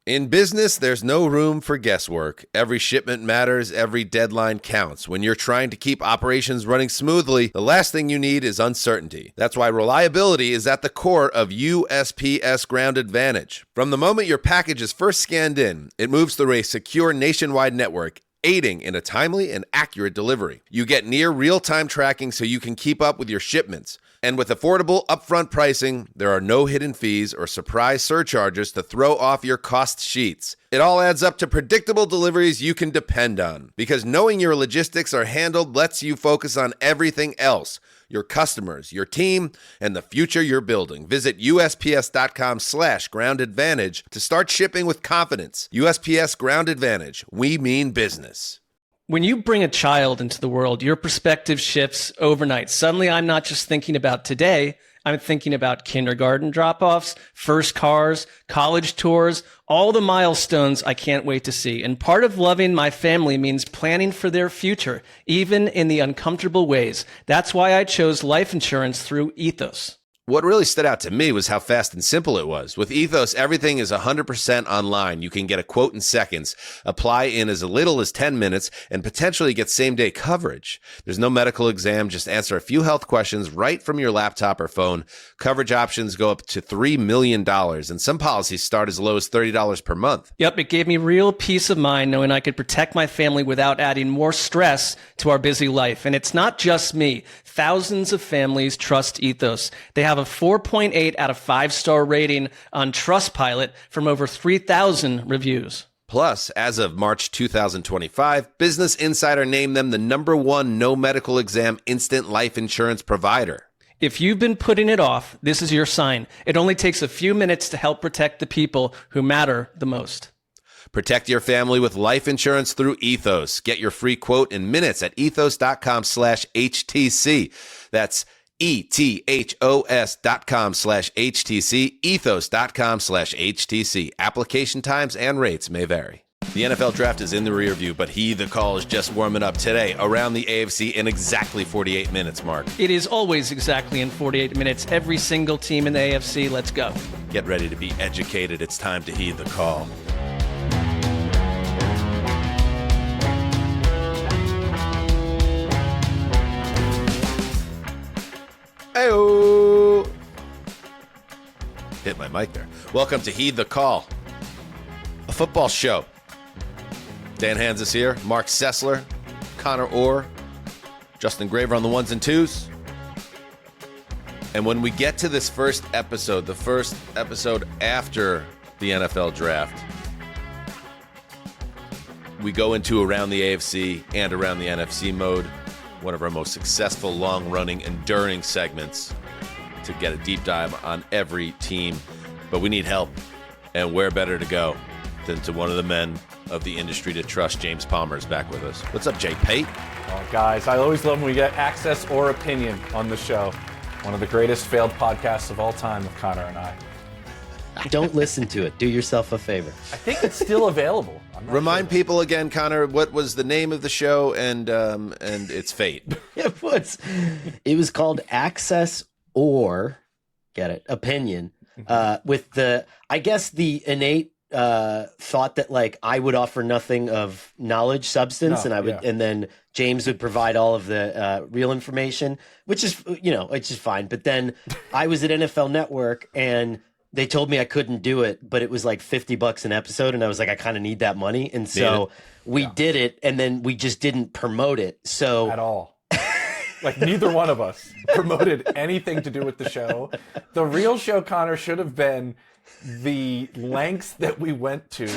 In business, there's no room for guesswork. Every shipment matters, every deadline counts. When you're trying to keep operations running smoothly, the last thing you need is uncertainty. That's why reliability is at the core of USPS Ground Advantage. From the moment your package is first scanned in, it moves through a secure nationwide network, aiding in a timely and accurate delivery. You get near real-time tracking so you can keep up with your shipments. And with affordable upfront pricing, there are no hidden fees or surprise surcharges to throw off your cost sheets. It all adds up to predictable deliveries you can depend on. Because knowing your logistics are handled lets you focus on everything else. Your customers, your team, and the future you're building. Visit USPS.com/Ground Advantage to start shipping with confidence. USPS Ground Advantage. We mean business. When you bring a child into the world, your perspective shifts overnight. Suddenly, I'm not just thinking about today. I'm thinking about kindergarten drop-offs, first cars, college tours, all the milestones I can't wait to see. And part of loving my family means planning for their future, even in the uncomfortable ways. That's why I chose life insurance through Ethos. What really stood out to me was how fast and simple it was. With Ethos, everything is 100% online. You can get a quote in seconds, apply in as little as 10 minutes, and potentially get same-day coverage. There's no medical exam. Just answer a few health questions right from your laptop or phone. Coverage options go up to $3 million, and some policies start as low as $30 per month. Yep, it gave me real peace of mind knowing I could protect my family without adding more stress to our busy life. And it's not just me. Thousands of families trust Ethos. They have a 4.8 out of 5-star rating on Trustpilot from over 3,000 reviews. Plus, as of March 2025, Business Insider named them the #1 no medical exam instant life insurance provider. If you've been putting it off, this is your sign. It only takes a few minutes to help protect the people who matter the most. Protect your family with life insurance through Ethos. Get your free quote in minutes at ethos.com/HTC. That's ethos.com/HTC, ethos.com/HTC. Application times and rates may vary. The NFL draft is in the rear view, but the call is just warming up today around the AFC in exactly 48 minutes, Mark. It is always exactly in 48 minutes. Every single team in the AFC, let's go. Get ready to be educated. It's time to heed the call. Hey-o. Hit my mic there. Welcome to Heed the Call, a football show. Dan Hanzus here, Marc Sessler, Conor Orr, Justin Graver on the ones and twos. And when we get to this first episode, the first episode after the NFL draft, we go into around the AFC and around the NFC mode. One of our most successful, long-running, enduring segments to get a deep dive on every team. But we need help, and where better to go than to one of the men of the industry to trust. James Palmer is back with us. What's up, Jay Pate? Oh, guys, I always love when we get access or opinion on the show. One of the greatest failed podcasts of all time with Conor and I. Don't listen to it. Do yourself a favor. I think it's still available. Remind people again, Conor, what was the name of the show and its fate? It was called Access or, get it, Opinion, with the, I guess, the innate thought that like I would offer nothing of knowledge, substance, and I would, and then James would provide all of the real information, which is, it's just fine. But then I was at NFL Network and they told me I couldn't do it, but it was like $50 an episode, and I was like, I kind of need that money, and so we did it, and then we just didn't promote it. So at all. Like neither one of us promoted anything to do with the show. The real show, Conor, should have been the lengths that we went to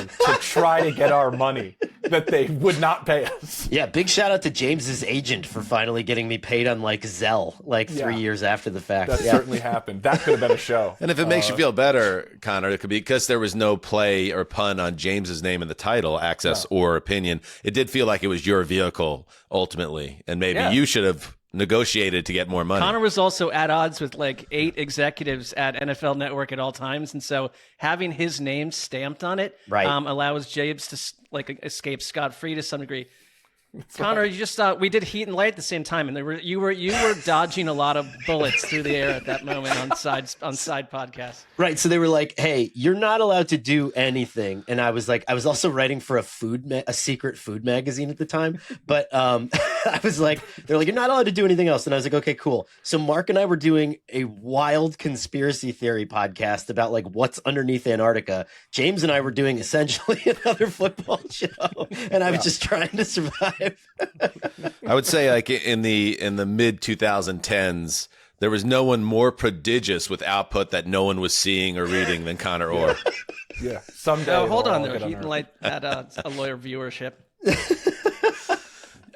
try to get our money that they would not pay us. Yeah, big shout out to James's agent for finally getting me paid on like Zelle, like 3 years after the fact. That certainly happened. That could have been a show. And if it makes you feel better, Conor, it could be because there was no play or pun on James's name in the title, Access or Opinion. It did feel like it was your vehicle ultimately, and maybe you should have negotiated to get more money. Conor was also at odds with like 8 executives at NFL Network at all times, and so having his name stamped on it allows James to like escape scot-free to some degree. Connor, you just we did Heat and Light at the same time, and you were dodging a lot of bullets through the air at that moment on side podcasts. Right. So they were like, "Hey, you're not allowed to do anything," and I was like, I was also writing for a secret food magazine at the time, but I was like, they're like, "You're not allowed to do anything else," and I was like, "Okay, cool." So Mark and I were doing a wild conspiracy theory podcast about like what's underneath Antarctica. James and I were doing essentially another football show, and I was just trying to survive. I would say like in the mid 2010s, there was no one more prodigious with output that no one was seeing or reading than Conor Orr. Yeah. Someday. Oh, hold on they'll there. all Heat get and Light had a lawyer viewership.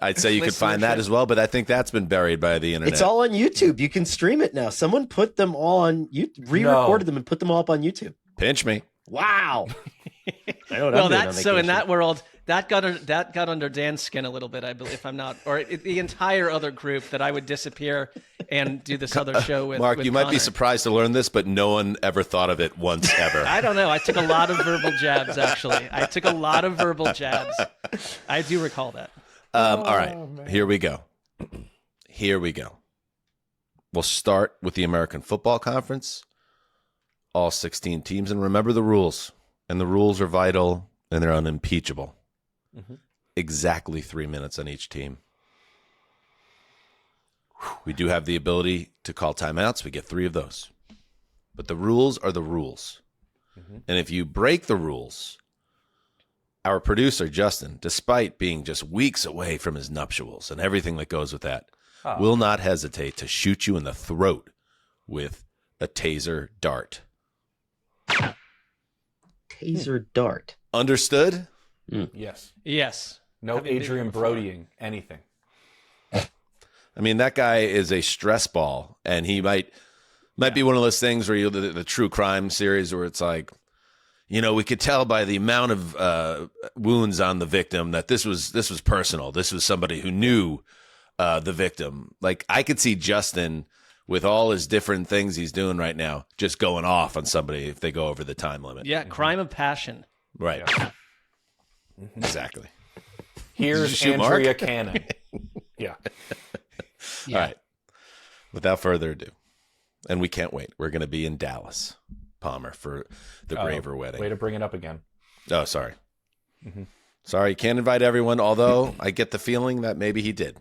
I'd say you could find that as well, but I think that's been buried by the internet. It's all on YouTube. You can stream it now. Someone put them all on YouTube, re-recorded them and put them all up on YouTube. Pinch me. Wow. I know what Well, I'm doing on that's so in vacation. that world. That got under Dan's skin a little bit, I believe, if I'm not, or the entire other group that I would disappear and do this other show with. Mark, with you might be Connor. surprised to learn this, but no one ever thought of it once ever. I don't know. I took a lot of verbal jabs, actually. I took a lot of verbal jabs. I do recall that. All right, here we go. Here we go. We'll start with the American Football Conference, all 16 teams, and remember the rules. And the rules are vital, and they're unimpeachable. Mm-hmm. Exactly 3 minutes on each team. We do have the ability to call timeouts. We get 3 of those. But the rules are the rules. Mm-hmm. And if you break the rules, our producer, Justin, despite being just weeks away from his nuptials and everything that goes with that, will not hesitate to shoot you in the throat with a taser dart. Taser dart. Understood? Yes. Yes. No Adrian Brodying anything. I mean, that guy is a stress ball, and he might be one of those things where the true crime series where it's like, you know, we could tell by the amount of wounds on the victim that this was personal. This was somebody who knew the victim. Like, I could see Justin with all his different things he's doing right now just going off on somebody if they go over the time limit. Yeah, crime of passion. Right. Yeah. Exactly. Here's shoot Andrea Mark? Cannon. Yeah. All right. Without further ado, and we can't wait. We're going to be in Dallas, Palmer, for the Graver wedding. Way to bring it up again. Oh, sorry. Mm-hmm. Sorry, can't invite everyone, although I get the feeling that maybe he did.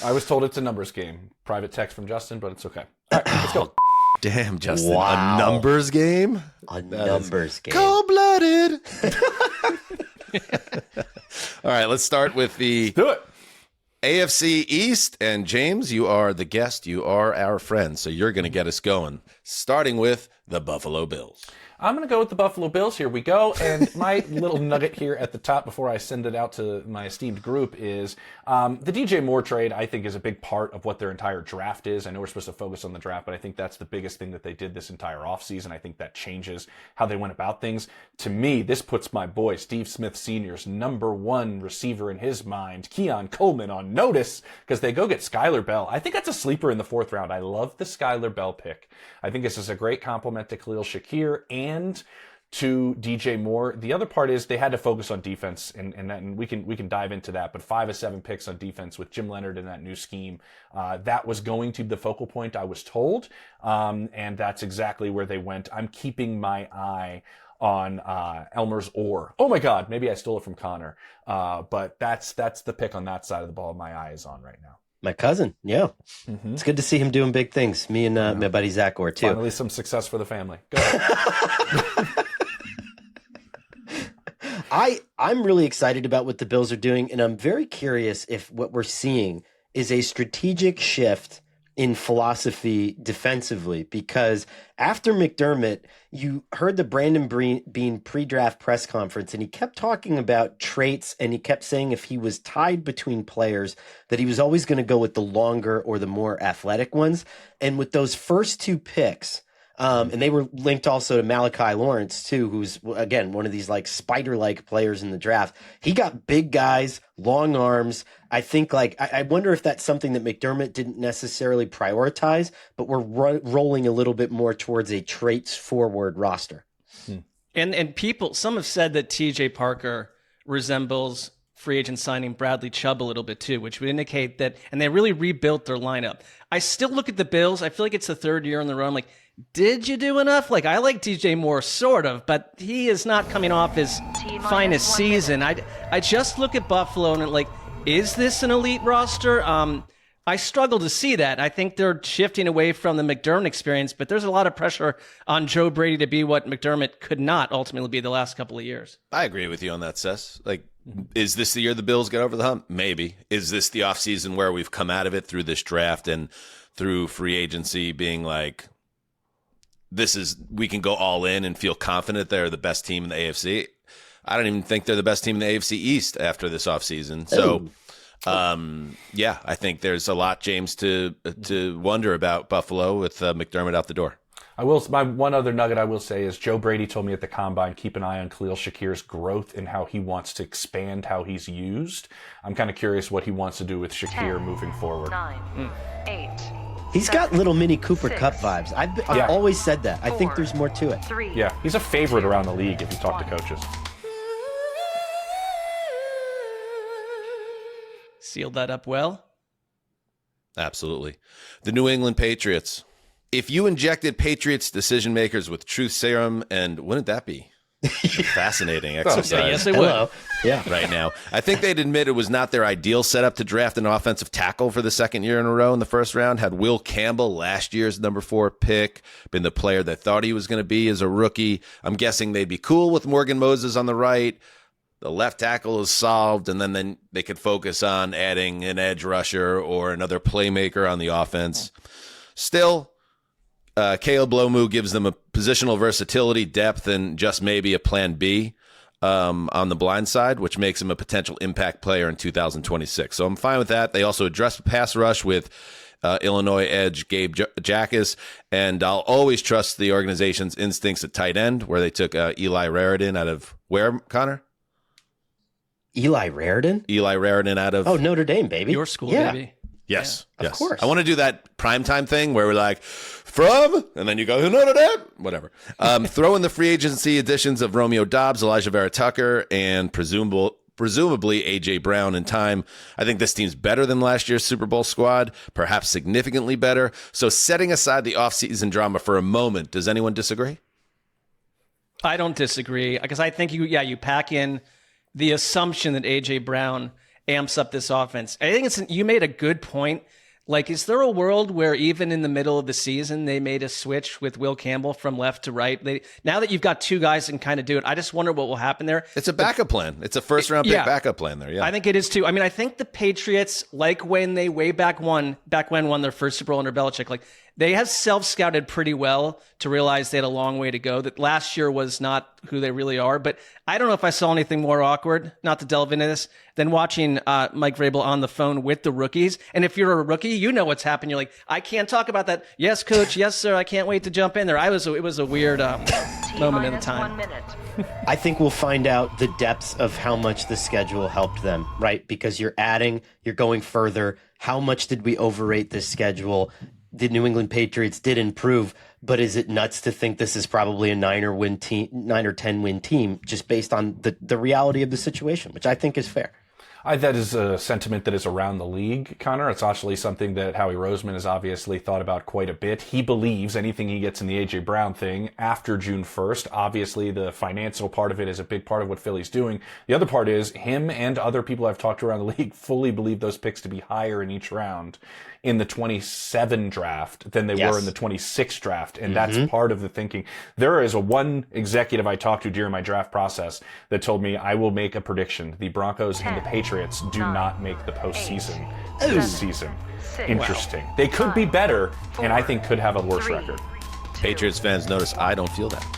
I was told it's a numbers game. Private text from Justin, but it's okay. All right, let's go. Damn, Justin. Wow. A numbers game? A numbers game. Cold-blooded. All right, let's start with the Do it. AFC East. And James, you are the guest. You are our friend, so you're going to get us going, starting with the Buffalo Bills. I'm going to go with the Buffalo Bills. Here we go. And my little nugget here at the top before I send it out to my esteemed group is the DJ Moore trade, I think, is a big part of what their entire draft is. I know we're supposed to focus on the draft, but I think that's the biggest thing that they did this entire offseason. I think that changes how they went about things. To me, this puts my boy, Steve Smith Sr.'s #1 receiver in his mind, Keon Coleman, on notice because they go get Skylar Bell. I think that's a sleeper in the 4th round. I love the Skylar Bell pick. I think this is a great compliment to Khalil Shakir and to DJ Moore. The other part is they had to focus on defense, and we can dive into that. But 5 of 7 picks on defense with Jim Leonard in that new scheme, that was going to be the focal point, I was told, and that's exactly where they went. I'm keeping my eye on Elmer's Orr. Oh my God, maybe I stole it from Connor, but that's the pick on that side of the ball my eye is on right now. My cousin, yeah. Mm-hmm. It's good to see him doing big things. Me and my buddy Zach Orr, too. Finally, some success for the family. Go ahead. I'm really excited about what the Bills are doing, and I'm very curious if what we're seeing is a strategic shift in philosophy defensively, because after McDermott, you heard the Brandon Beane pre-draft press conference, and he kept talking about traits, and he kept saying if he was tied between players, that he was always going to go with the longer or the more athletic ones. And with those first 2 picks, and they were linked also to Malachi Lawrence, too, who's, again, one of these like spider-like players in the draft. He got big guys, long arms. I think I wonder if that's something that McDermott didn't necessarily prioritize, but we're rolling a little bit more towards a traits forward roster. And people, some have said that TJ Parker resembles free agent signing Bradley Chubb a little bit too, which would indicate that, and they really rebuilt their lineup. I still look at the Bills. I feel like it's the third year in the row. I'm like, did you do enough? Like, I like DJ Moore, sort of, but he is not coming off his finest season. I just look at Buffalo and like, is this an elite roster? I struggle to see that. I think they're shifting away from the McDermott experience, but there's a lot of pressure on Joe Brady to be what McDermott could not ultimately be the last couple of years. I agree with you on that, Sess. Like, is this the year the Bills get over the hump? Maybe. Is this the offseason where we've come out of it through this draft and through free agency being like, we can go all in and feel confident they're the best team in the AFC? I don't even think they're the best team in the AFC East after this offseason. So, yeah, I think there's a lot, James, to wonder about Buffalo with McDermott out the door. My one other nugget I will say is Joe Brady told me at the Combine, keep an eye on Khalil Shakir's growth and how he wants to expand how he's used. I'm kind of curious what he wants to do with Shakir moving forward. 9, 8. He's got little Mini Cooper Cup vibes. I've always said that. I think there's more to it. 3. Yeah, he's a favorite around the league if you talk to coaches. Sealed that up well. Absolutely. The New England Patriots. If you injected Patriots decision makers with truth serum, and wouldn't that be a fascinating exercise? Yes, it would. Yeah. Right now, I think they'd admit it was not their ideal setup to draft an offensive tackle for the second year in a row in the first round. Had Will Campbell, last year's number 4 pick, been the player they thought he was going to be as a rookie. I'm guessing they'd be cool with Morgan Moses on the right. The left tackle is solved, and then they could focus on adding an edge rusher or another playmaker on the offense. Still, Caleb Lomu gives them a positional versatility, depth, and just maybe a plan B on the blind side, which makes him a potential impact player in 2026. So I'm fine with that. They also addressed the pass rush with Illinois edge Gabe Jackas, and I'll always trust the organization's instincts at tight end, where they took Eli Raridan out of where, Connor? Eli Raridan? Eli Raridan out of Notre Dame, baby. Your school, yeah. baby. Yes, yeah, yes. of course. I want to do that primetime thing where we're like, from, and then you go, Notre Dame, whatever. Throw in the free agency additions of Romeo Doubs, Elijah Vera Tucker, and presumably A.J. Brown in time. I think this team's better than last year's Super Bowl squad, perhaps significantly better. So setting aside the offseason drama for a moment, does anyone disagree? I don't disagree, because I think you pack in the assumption that A.J. Brown amps up this offense. I think you made a good point. Like, is there a world where even in the middle of the season, they made a switch with Will Campbell from left to right? Now that you've got two guys that can kind of do it, I just wonder what will happen there. It's a backup plan. It's a first-round pick backup plan there, yeah. I think it is, too. I mean, I think the Patriots, like when they won their first Super Bowl under Belichick, like, they have self-scouted pretty well to realize they had a long way to go, that last year was not who they really are. But I don't know if I saw anything more awkward, not to delve into this, than watching Mike Vrabel on the phone with the rookies. And if you're a rookie, you know what's happened. You're like, I can't talk about that. Yes, coach. Yes, sir. I can't wait to jump in there. It was a weird moment in the time. 1 minute. I think we'll find out the depths of how much the schedule helped them, right? Because you're going further. How much did we overrate this schedule? The New England Patriots did improve, but is it nuts to think this is probably a 9 or 10 win team just based on the reality of the situation, which I think is fair? That is a sentiment that is around the league, Connor. It's actually something that Howie Roseman has obviously thought about quite a bit. He believes anything he gets in the A.J. Brown thing after June 1st. Obviously, the financial part of it is a big part of what Philly's doing. The other part is him and other people I've talked to around the league fully believe those picks to be higher in each round in the 27 draft than they were in the 26 draft. And that's part of the thinking. There is one executive I talked to during my draft process that told me, I will make a prediction. The Broncos and the Patriots do not make the postseason this season. Interesting. They could be better, and I think could have a worse record. Patriots fans notice I don't feel that.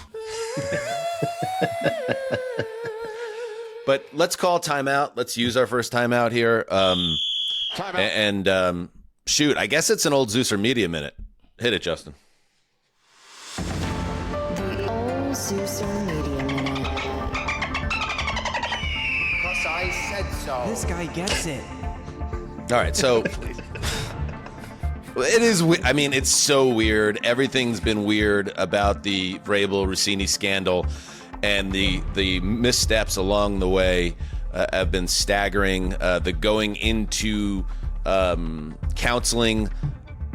But let's call timeout. Let's use our first timeout here. And shoot, I guess it's an old Zeuser Media Minute. Hit it, Justin. The old Zeuser Media Minute. Because I said so. This guy gets it. All right, so it is. I mean, it's so weird. Everything's been weird about the Vrabel Rossini scandal, and the missteps along the way have been staggering. The going into counseling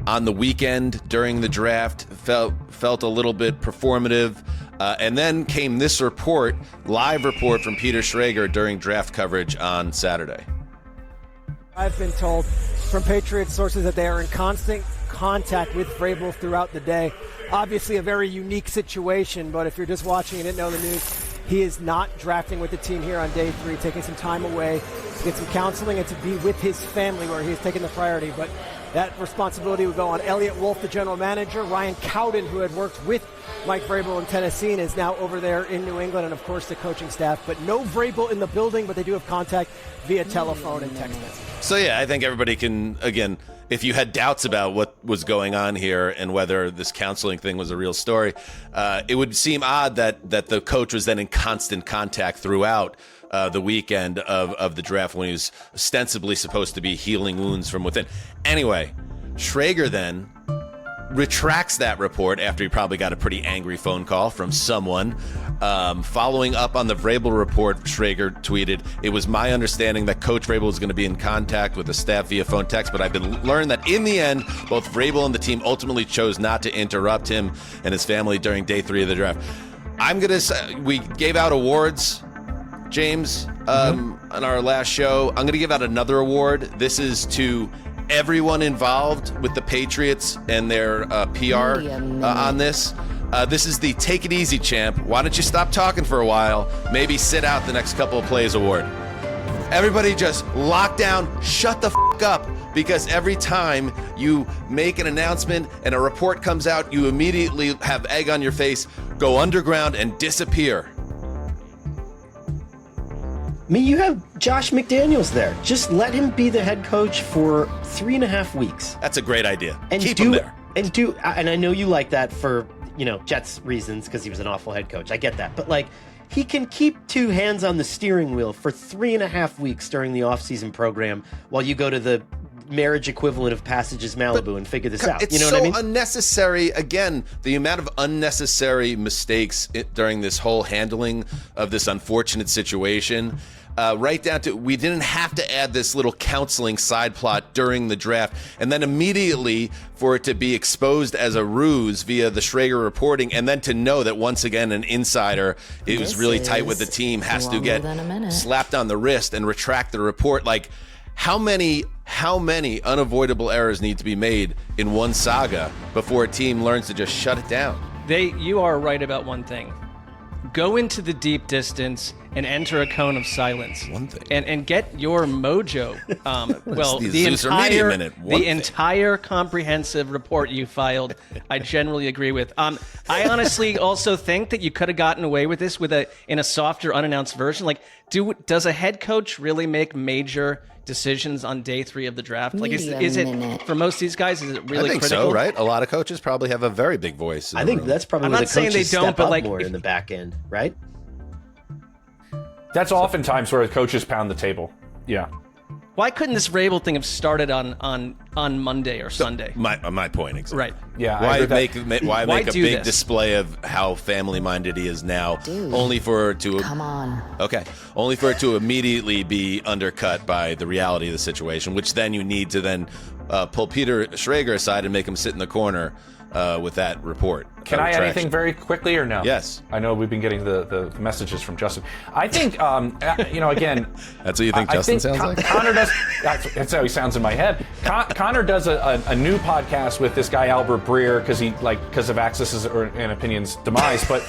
on the weekend during the draft felt a little bit performative. And then came this live report from Peter Schrager during draft coverage on Saturday. I've been told from Patriots sources that they are in constant contact with Vrabel throughout the day. Obviously a very unique situation, but if you're just watching and didn't know the news, he is not drafting with the team here on day 3, taking some time away to get some counseling and to be with his family where he has taken the priority. But that responsibility would go on Elliott Wolf, the general manager, Ryan Cowden, who had worked with Mike Vrabel in Tennessee and is now over there in New England, and of course the coaching staff. But no Vrabel in the building, but they do have contact via telephone and text message. So yeah, I think everybody can, again, if you had doubts about what was going on here and whether this counseling thing was a real story, it would seem odd that the coach was then in constant contact throughout the weekend of the draft when he was ostensibly supposed to be healing wounds from within. Anyway, Schrager then retracts that report after he probably got a pretty angry phone call from someone. Following up on the Vrabel report, Schrager tweeted, "It was my understanding that Coach Vrabel was going to be in contact with the staff via phone text, but I've been learned that in the end, both Vrabel and the team ultimately chose not to interrupt him and his family during day 3 of the draft." I'm going to say, we gave out awards, James, on our last show. I'm going to give out another award. This is to everyone involved with the Patriots and their PR on this. This is the Take It Easy Champ. Why don't you stop talking for a while? Maybe sit out the next couple of plays award. Everybody just lock down, shut the f*** up, because every time you make an announcement and a report comes out, you immediately have egg on your face, go underground, and disappear. I mean, you have Josh McDaniels there. Just let him be the head coach for 3.5 weeks. That's a great idea. And keep him there. And I know you like that for, Jets reasons, because he was an awful head coach. I get that. But, he can keep 2 hands on the steering wheel for 3.5 weeks during the offseason program while you go to the marriage equivalent of Passages Malibu and figure this out. It's you know so what I mean? unnecessary. Again, the amount of unnecessary mistakes during this whole handling of this unfortunate situation. Right down to, we didn't have to add this little counseling side plot during the draft, and then immediately for it to be exposed as a ruse via the Schrager reporting, and then to know that once again an insider who's really tight with the team has to get slapped on the wrist and retract the report. How many unavoidable errors need to be made in one saga before a team learns to just shut it down? You are right about one thing. Go into the deep distance and enter a cone of silence. One thing. And get your mojo. The entire comprehensive report you filed, I generally agree with. I honestly also think that you could have gotten away with this in a softer, unannounced version. Does a head coach really make major decisions on day 3 of the draft? Is it for most of these guys? Is it really I think critical? so, right? A lot of coaches probably have a very big voice. I think that's probably I'm where not the saying coaches they don't, step but up more in the back end, right? That's oftentimes where coaches pound the table. Yeah. Why couldn't this Vrabel thing have started on Monday or Sunday? My point, exactly. Right. Yeah. Why make a do big this? display of how family-minded he is now, only for it to immediately be undercut by the reality of the situation, which then you need to then pull Peter Schrager aside and make him sit in the corner with that report. Can I add anything very quickly or no? Yes. I know we've been getting the messages from Justin. I think, again... That's what you think Justin sounds like? Connor does... That's how he sounds in my head. Connor does a new podcast with this guy, Albert Breer, because of Access's and Opinion's demise. But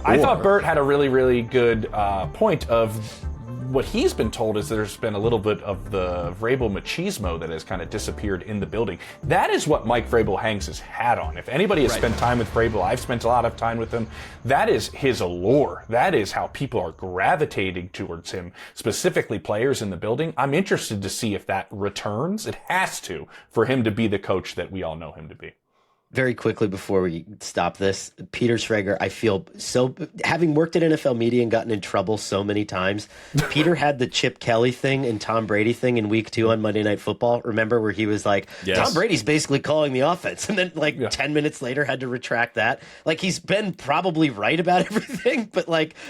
I thought Bert had a really, really good point of... What he's been told is there's been a little bit of the Vrabel machismo that has kind of disappeared in the building. That is what Mike Vrabel hangs his hat on. If anybody has spent time with Vrabel, I've spent a lot of time with him, that is his allure. That is how people are gravitating towards him, specifically players in the building. I'm interested to see if that returns. It has to, for him to be the coach that we all know him to be. Very quickly before we stop this, Peter Schrager, I feel so, having worked at NFL media and gotten in trouble so many times, Peter had the Chip Kelly thing and Tom Brady thing in week 2 on Monday Night Football. Remember where he was like, Tom Brady's basically calling the offense. And then 10 minutes later had to retract that. Like, he's been probably right about everything, but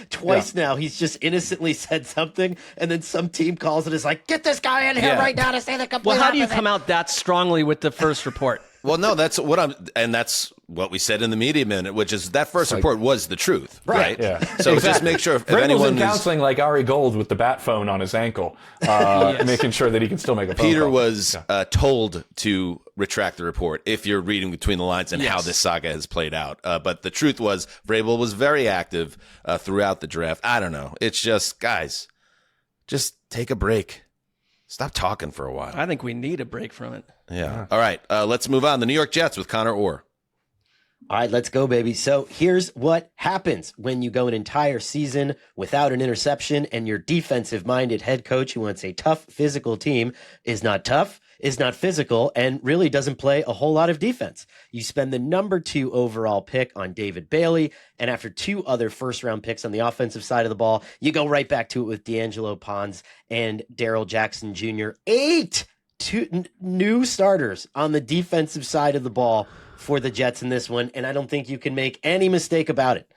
twice now he's just innocently said something. And then some team calls it as get this guy in here right now to say the complete Well, how do you opposite. come out that strongly with the first report? Well, no, that's what we said in the media minute, which is that first report was the truth, right? Yeah. So just make sure if Vrabel's anyone in counseling like Ari Gold with the bat phone on his ankle, making sure that he can still make a phone Peter call. was told to retract the report if you're reading between the lines and how this saga has played out. But the truth was Vrabel was very active throughout the draft. I don't know. It's just, guys, just take a break. Stop talking for a while. I think we need a break from it. Yeah. All right. Let's move on. The New York Jets with Conor Orr. All right, let's go, baby. So here's what happens when you go an entire season without an interception and your defensive-minded head coach who wants a tough, physical team is not tough, is not physical, and really doesn't play a whole lot of defense. You spend the number 2 overall pick on David Bailey, and after 2 other first-round picks on the offensive side of the ball, you go right back to it with D'Angelo Pons and Darrell Jackson Jr. 8 new starters on the defensive side of the ball for the Jets in this one, and I don't think you can make any mistake about it.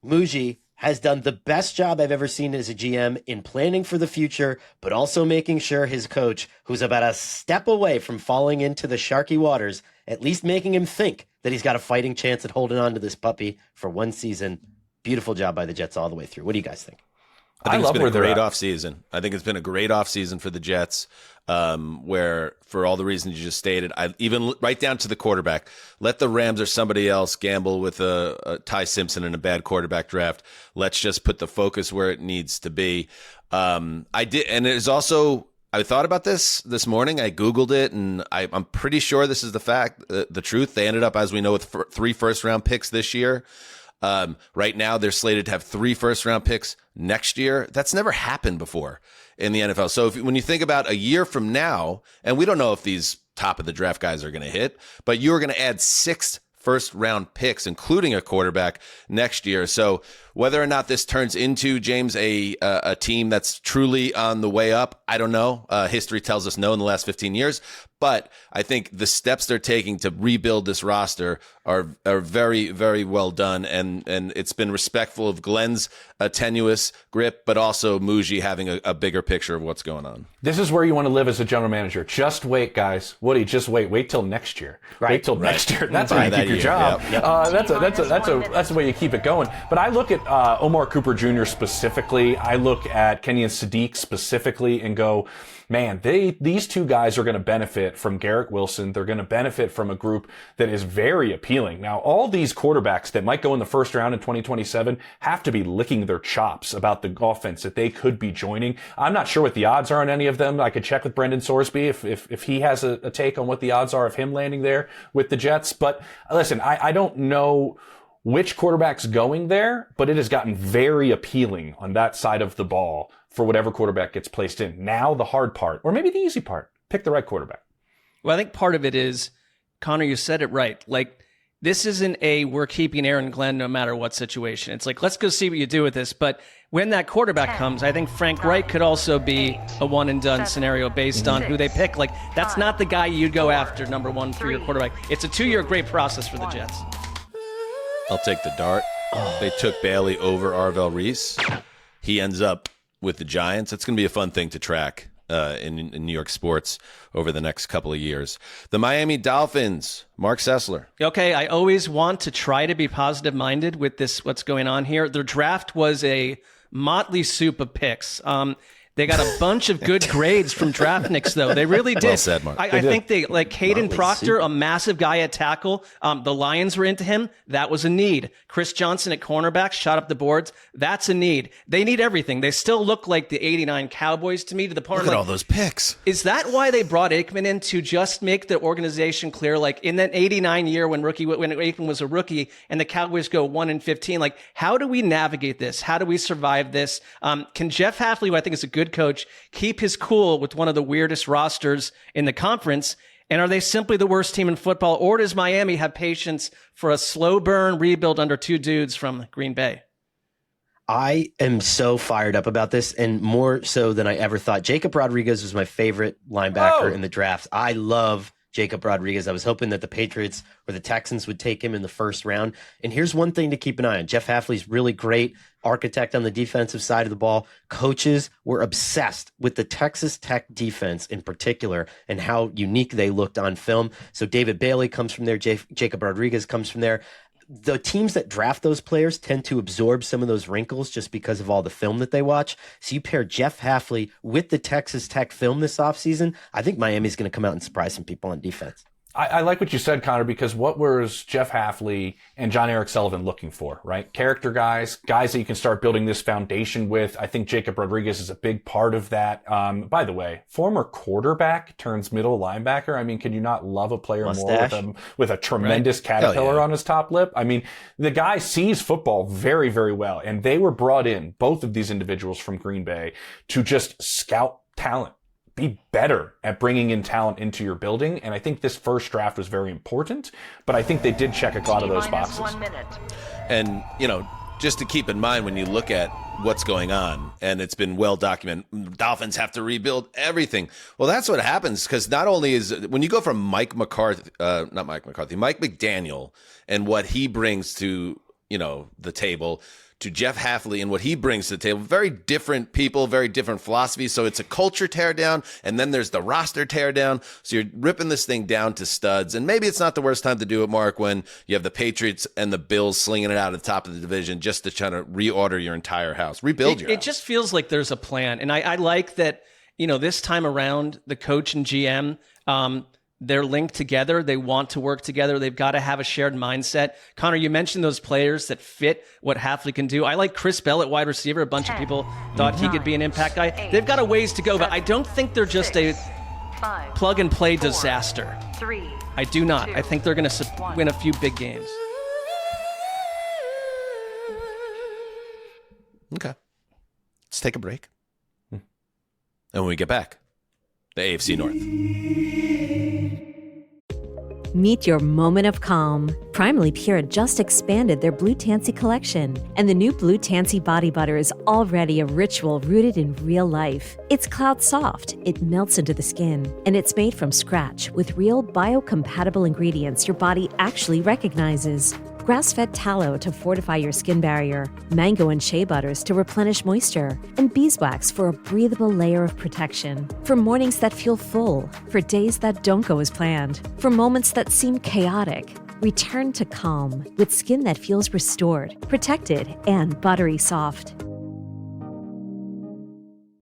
Muji has done the best job I've ever seen as a GM in planning for the future, but also making sure his coach, who's about a step away from falling into the sharky waters, at least making him think that he's got a fighting chance at holding on to this puppy for one season. Beautiful job by the Jets all the way through. What do you guys think? I think love it's been where a they're great at. offseason. I think it's been a great offseason for the Jets, where for all the reasons you just stated, even right down to the quarterback, let the Rams or somebody else gamble with a Ty Simpson in a bad quarterback draft. Let's just put the focus where it needs to be. I did, and it is also, I thought about this morning. I Googled it, and I'm pretty sure this is the truth. They ended up, as we know, with 3 first-round picks this year. Right now, they're slated to have 3 first-round picks next year. That's never happened before in the NFL. So when you think about a year from now, and we don't know if these top of the draft guys are going to hit, but you are going to add 6 first-round picks, including a quarterback next year. So whether or not this turns into, James, a team that's truly on the way up, I don't know. History tells us no in the last 15 years. But I think the steps they're taking to rebuild this roster are very, very well done. And it's been respectful of Glenn's tenuous grip, but also Muji having a bigger picture of what's going on. This is where you want to live as a general manager. Just wait, guys. Woody, just wait. Wait till next year. Right. Wait till next year. That's how you That keep your year. job. Yep. That's the way you keep it going. But I look at Omar Cooper Jr. specifically. I look at Kenyon Sadiq specifically and go, man, these 2 guys are going to benefit from Garrett Wilson. They're going to benefit from a group that is very appealing. Now, all these quarterbacks that might go in the first round in 2027 have to be licking their chops about the offense that they could be joining. I'm not sure what the odds are on any of them. I could check with Brendan Sorsby if he has a take on what the odds are of him landing there with the Jets. But listen, I don't know which quarterback's going there, but it has gotten very appealing on that side of the ball for whatever quarterback gets placed in. Now the hard part, or maybe the easy part, pick the right quarterback. Well, I think part of it is, Connor, you said it right. This isn't we're keeping Aaron Glenn no matter what situation. It's let's go see what you do with this. But when that quarterback comes, I think Frank Reich could also be a one-and-done scenario based on who they pick. That's not the guy you'd go after, number 1 for your quarterback. It's a 2-year great process for the Jets. I'll take the dart. They took Bailey over Arvell Reese. He ends up with the Giants. It's going to be a fun thing to track in New York sports over the next couple of years. The Miami Dolphins, Marc Sessler. Okay, I always want to try to be positive-minded with what's going on here. Their draft was a motley soup of picks. They got a bunch of good grades from Draftniks, though. They really did. Well said, Mark. I think they, Caden Proctor, a massive guy at tackle. The Lions were into him. That was a need. Chris Johnson at cornerback shot up the boards. That's a need. They need everything. They still look like the '89 Cowboys to me, to the point. Look at all those picks. Is that why they brought Aikman in, to just make the organization clear? In that '89 year when Aikman was a rookie and the Cowboys go 1-15, how do we navigate this? How do we survive this? Can Jeff Hafley, who I think is a good coach, keep his cool with one of the weirdest rosters in the conference? And are they simply the worst team in football, or does Miami have patience for a slow burn rebuild under two dudes from Green Bay? I am so fired up about this, and more so than I ever thought. Jacob Rodriguez was my favorite linebacker in the draft. I love Jacob Rodriguez. I was hoping that the Patriots or the Texans would take him in the first round. And here's one thing to keep an eye on. Jeff Hafley's really great architect on the defensive side of the ball. Coaches were obsessed with the Texas Tech defense in particular and how unique they looked on film. So David Bailey comes from there. Jacob Rodriguez comes from there. The teams that draft those players tend to absorb some of those wrinkles just because of all the film that they watch. So you pair Jeff Hafley with the Texas Tech film this offseason, I think Miami's going to come out and surprise some people on defense. I like what you said, Connor, because what was Jeff Hafley and John Eric Sullivan looking for, right? Character guys that you can start building this foundation with. I think Jacob Rodriguez is a big part of that. By the way, former quarterback turns middle linebacker. I mean, can you not love a player Mustache. more with a tremendous caterpillar on his top lip? I mean, the guy sees football very, very well, and they were brought in, both of these individuals from Green Bay, to just scout talent. Be better at bringing in talent into your building. And I think this first draft was very important, but I think they did check a lot of those boxes. 1 minute. And, just to keep in mind when you look at what's going on, and it's been well documented, Dolphins have to rebuild everything. Well, that's what happens, because not only is when you go from Mike McDaniel and what he brings to, the table, to Jeff Hafley and what he brings to the table. Very different people, very different philosophies. So it's a culture teardown, and then there's the roster teardown. So you're ripping this thing down to studs. And maybe it's not the worst time to do it, Mark, when you have the Patriots and the Bills slinging it out at the top of the division just to try to reorder your entire house, rebuild your house. It just feels like there's a plan. And I like that, this time around, the coach and GM, they're linked together. They want to work together. They've got to have a shared mindset. Connor, you mentioned those players that fit what Hafley can do. I like Chris Bell at wide receiver. A bunch of people thought he could be an impact guy. They've got a ways to go, but I don't think they're just a plug-and-play disaster. I do not. I think they're going to win a few big games. Okay. Let's take a break. And when we get back, the AFC North. Meet your moment of calm. Primally Pure just expanded their Blue Tansy collection, and the new Blue Tansy Body Butter is already a ritual rooted in real life. It's cloud soft, it melts into the skin, and it's made from scratch with real biocompatible ingredients your body actually recognizes. Grass-fed tallow to fortify your skin barrier, mango and shea butters to replenish moisture, and beeswax for a breathable layer of protection. For mornings that feel full, for days that don't go as planned, for moments that seem chaotic, return to calm with skin that feels restored, protected, and buttery soft.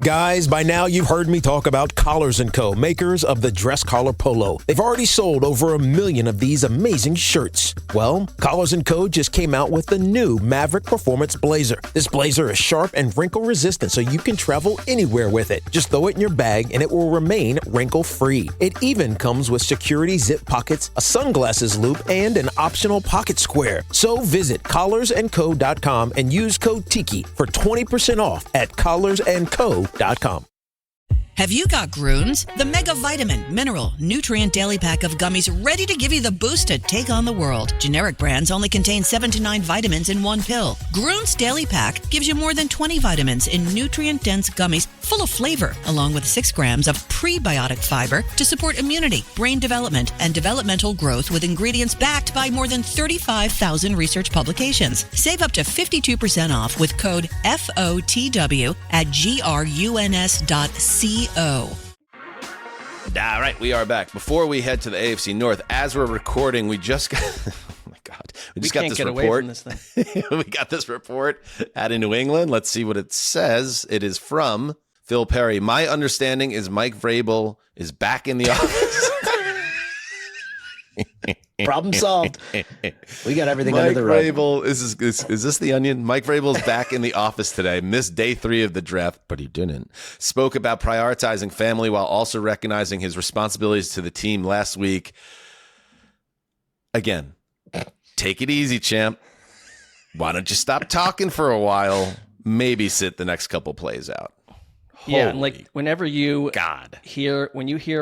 Guys, by now you've heard me talk about Collars & Co., makers of the dress collar polo. They've already sold over 1 million of these amazing shirts. Well, Collars & Co. just came out with the new Maverick Performance Blazer. This blazer is sharp and wrinkle resistant, so you can travel anywhere with it. Just throw it in your bag and it will remain wrinkle-free. It even comes with security zip pockets, a sunglasses loop, and an optional pocket square. So visit collarsandco.com and use code TIKI for 20% off at collarsandco.com. Have you got Groons? The Mega Vitamin, Mineral, Nutrient Daily Pack of gummies ready to give you the boost to take on the world. Generic brands only contain 7 to 9 vitamins in one pill. Groons Daily Pack gives you more than 20 vitamins in nutrient-dense gummies full of flavor, along with 6 grams of prebiotic fiber to support immunity, brain development, and developmental growth with ingredients backed by more than 35,000 research publications. Save up to 52% off with code FOTW at gruns.co. All right, we are back. Before we head to the AFC North, as we're recording, we just got oh my God. We just got this report. Away from this thing. We got this report out of New England. Let's see what it says. It is from Phil Perry. My understanding is Mike Vrabel is back in the office. Problem solved. We got everything Mike under the rug. Vrabel, is this the Onion? Mike Vrabel is back in the office today. Missed day 3 of the draft, but he didn't. Spoke about prioritizing family while also recognizing his responsibilities to the team last week. Again, take it easy, champ. Why don't you stop talking for a while? Maybe sit the next couple plays out. Yeah, and like whenever you God hear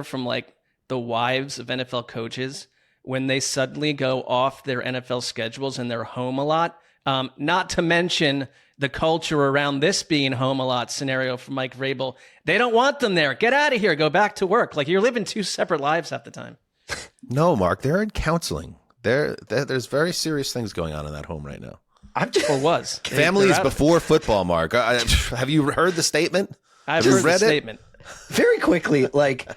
from like the wives of NFL coaches when they suddenly go off their NFL schedules and they're home a lot. Not to mention the culture around this being home a lot scenario for Mike Vrabel. They don't want them there. Get out of here. Go back to work. Like, you're living two separate lives half the time. No, Mark, they're in counseling. There's very serious things going on in that home right now. Or was. Families before football, Mark. Have you heard the statement? I've heard the statement. Very quickly, like,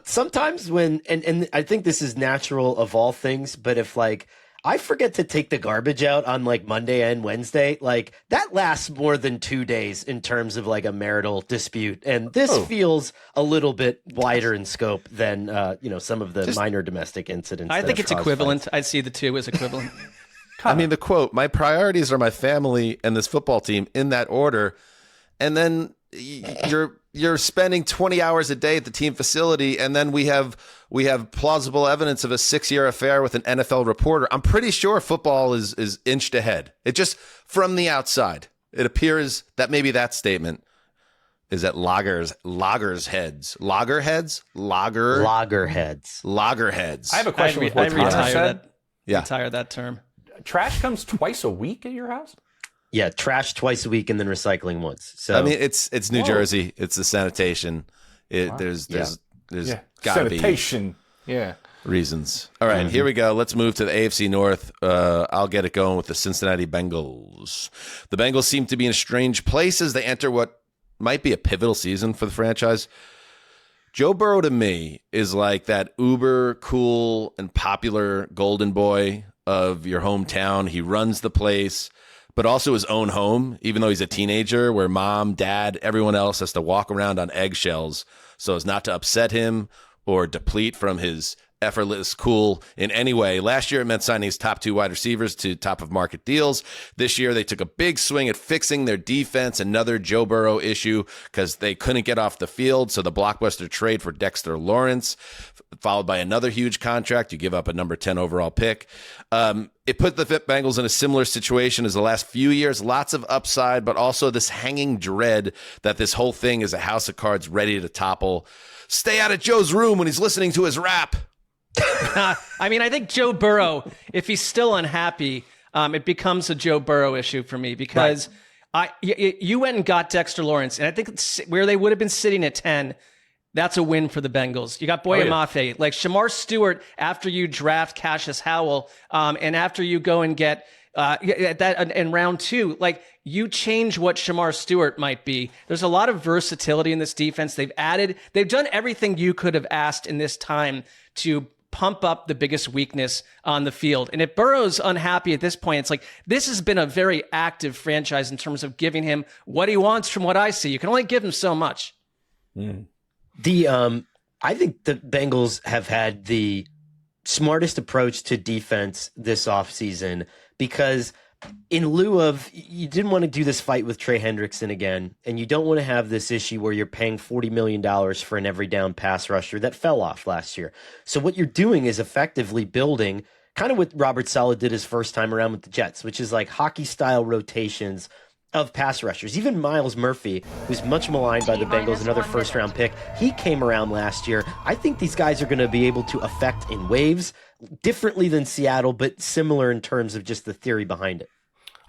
sometimes when, and I think this is natural of all things, but if, like, I forget to take the garbage out on, like, Monday and Wednesday, like, that lasts more than 2 days in terms of, like, a marital dispute. And this feels a little bit wider in scope than, some of the minor domestic incidents. I think it's equivalent. Fights. I'd see the two as equivalent. I mean, the quote, my priorities are my family and this football team in that order. And then you're spending 20 hours a day at the team facility, and then we have plausible evidence of a 6-year affair with an NFL reporter. I'm pretty sure football is inched ahead. It just, from the outside, it appears that maybe that statement is at loggerheads. I have a question with what Connor said. Retire that term. Trash comes twice a week at your house? Yeah, trash twice a week and then recycling once. So I mean, it's New Jersey. It's the sanitation. There's gotta sanitation. be reasons. All right, here we go. Let's move to the AFC North. I'll get it going with the Cincinnati Bengals. The Bengals seem to be in a strange place as they enter what might be a pivotal season for the franchise. Joe Burrow to me is like that uber cool and popular golden boy of your hometown. He runs the place, but also his own home, even though he's a teenager, where mom, dad, everyone else has to walk around on eggshells so as not to upset him or deplete from his effortless cool in any way. Last year, it meant signing his top 2 wide receivers to top of market deals. This year, they took a big swing at fixing their defense, another Joe Burrow issue, because they couldn't get off the field. So the blockbuster trade for Dexter Lawrence, followed by another huge contract. You give up a number 10 overall pick. It put the Bengals in a similar situation as the last few years. Lots of upside, but also this hanging dread that this whole thing is a house of cards ready to topple. Stay out of Joe's room when he's listening to his rap. I mean, I think Joe Burrow, if he's still unhappy, it becomes a Joe Burrow issue for me because you went and got Dexter Lawrence, and I think where they would have been sitting at 10, that's a win for the Bengals. You got Boye Mafe, like Shamar Stewart after you draft Cassius Howell, and after you go and get that in round 2, like you change what Shamar Stewart might be. There's a lot of versatility in this defense. They've done everything you could have asked in this time to pump up the biggest weakness on the field. And if Burrow's unhappy at this point, it's like, this has been a very active franchise in terms of giving him what he wants from what I see. You can only give him so much. I think the Bengals have had the smartest approach to defense this offseason because in lieu of, you didn't want to do this fight with Trey Hendrickson again, and you don't want to have this issue where you're paying $40 million for an every down pass rusher that fell off last year. So what you're doing is effectively building kind of what Robert Saleh did his first time around with the Jets, which is like hockey style rotations of pass rushers. Even Miles Murphy, who's much maligned by the Bengals, another first round pick, he came around last year. I think these guys are going to be able to affect in waves differently than Seattle, but similar in terms of just the theory behind it.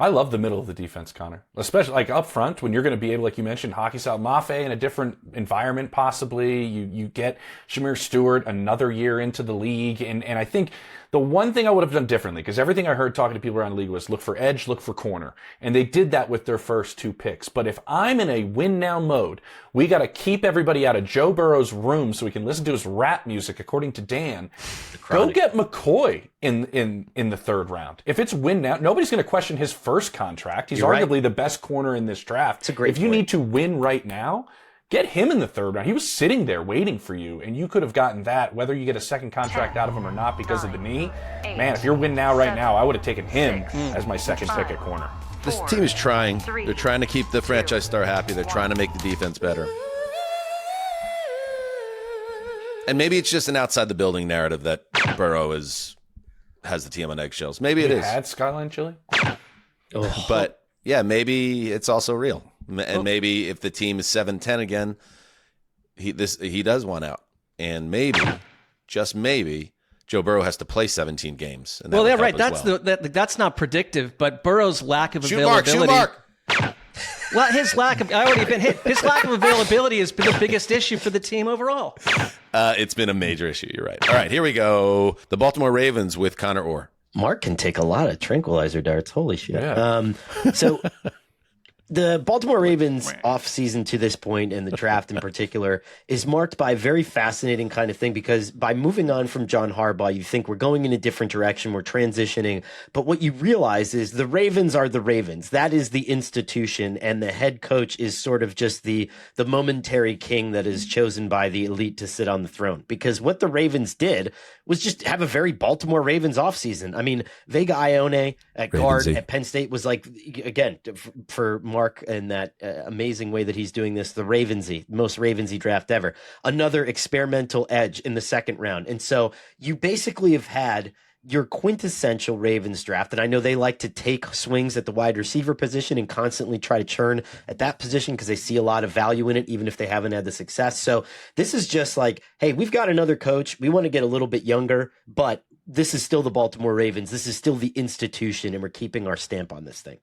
I love the middle of the defense, Connor, especially like up front when you're going to be able, like you mentioned, hockey style Mafe in a different environment, possibly. You get Shamir Stewart another year into the league. And I think the one thing I would have done differently, because everything I heard talking to people around the league was look for edge, look for corner. And they did that with their first 2 picks. But if I'm in a win now mode, we got to keep everybody out of Joe Burrow's room so we can listen to his rap music, according to Dan. Go get McCoy in the 3rd round. If it's win now, nobody's going to question his first contract. He's arguably the best corner in this draft. It's a great If you need to win right now, get him in the 3rd round. He was sitting there waiting for you, and you could have gotten that, whether you get a second contract out of him or not because of the knee. Man, if you're win now right now, I would have taken him as my second pick at corner. This team is trying. They're trying to keep the franchise star happy. They're trying to make the defense better. And maybe it's just an outside the building narrative that Burrow has the team on eggshells. Maybe it is. Had Skyline Chili? But yeah, maybe it's also real. And maybe if the team is 7-10 again, he does want out. And maybe just maybe, Joe Burrow has to play 17 games. And well, yeah, right. That's not predictive, but Burrow's lack of availability. Shoot Mark. Well, his lack of availability has been the biggest issue for the team overall. It's been a major issue. You're right. All right, here we go. The Baltimore Ravens with Conor Orr. Mark can take a lot of tranquilizer darts. Holy shit. Yeah. So the Baltimore Ravens offseason to this point, and the draft in particular, is marked by a very fascinating kind of thing, because by moving on from John Harbaugh, you think we're going in a different direction, we're transitioning. But what you realize is the Ravens are the Ravens. That is the institution, and the head coach is sort of just the momentary king that is chosen by the elite to sit on the throne. Because what the Ravens did was just have a very Baltimore Ravens offseason. I mean, Vega Ione at guard at Penn State was like, again, for Mark and that amazing way that he's doing this, the most Ravensy draft ever. Another experimental edge in the second round. And so you basically have had your quintessential Ravens draft. And I know they like to take swings at the wide receiver position and constantly try to churn at that position because they see a lot of value in it, even if they haven't had the success. So this is just like, hey, we've got another coach. We want to get a little bit younger, but this is still the Baltimore Ravens. This is still the institution, and we're keeping our stamp on this thing.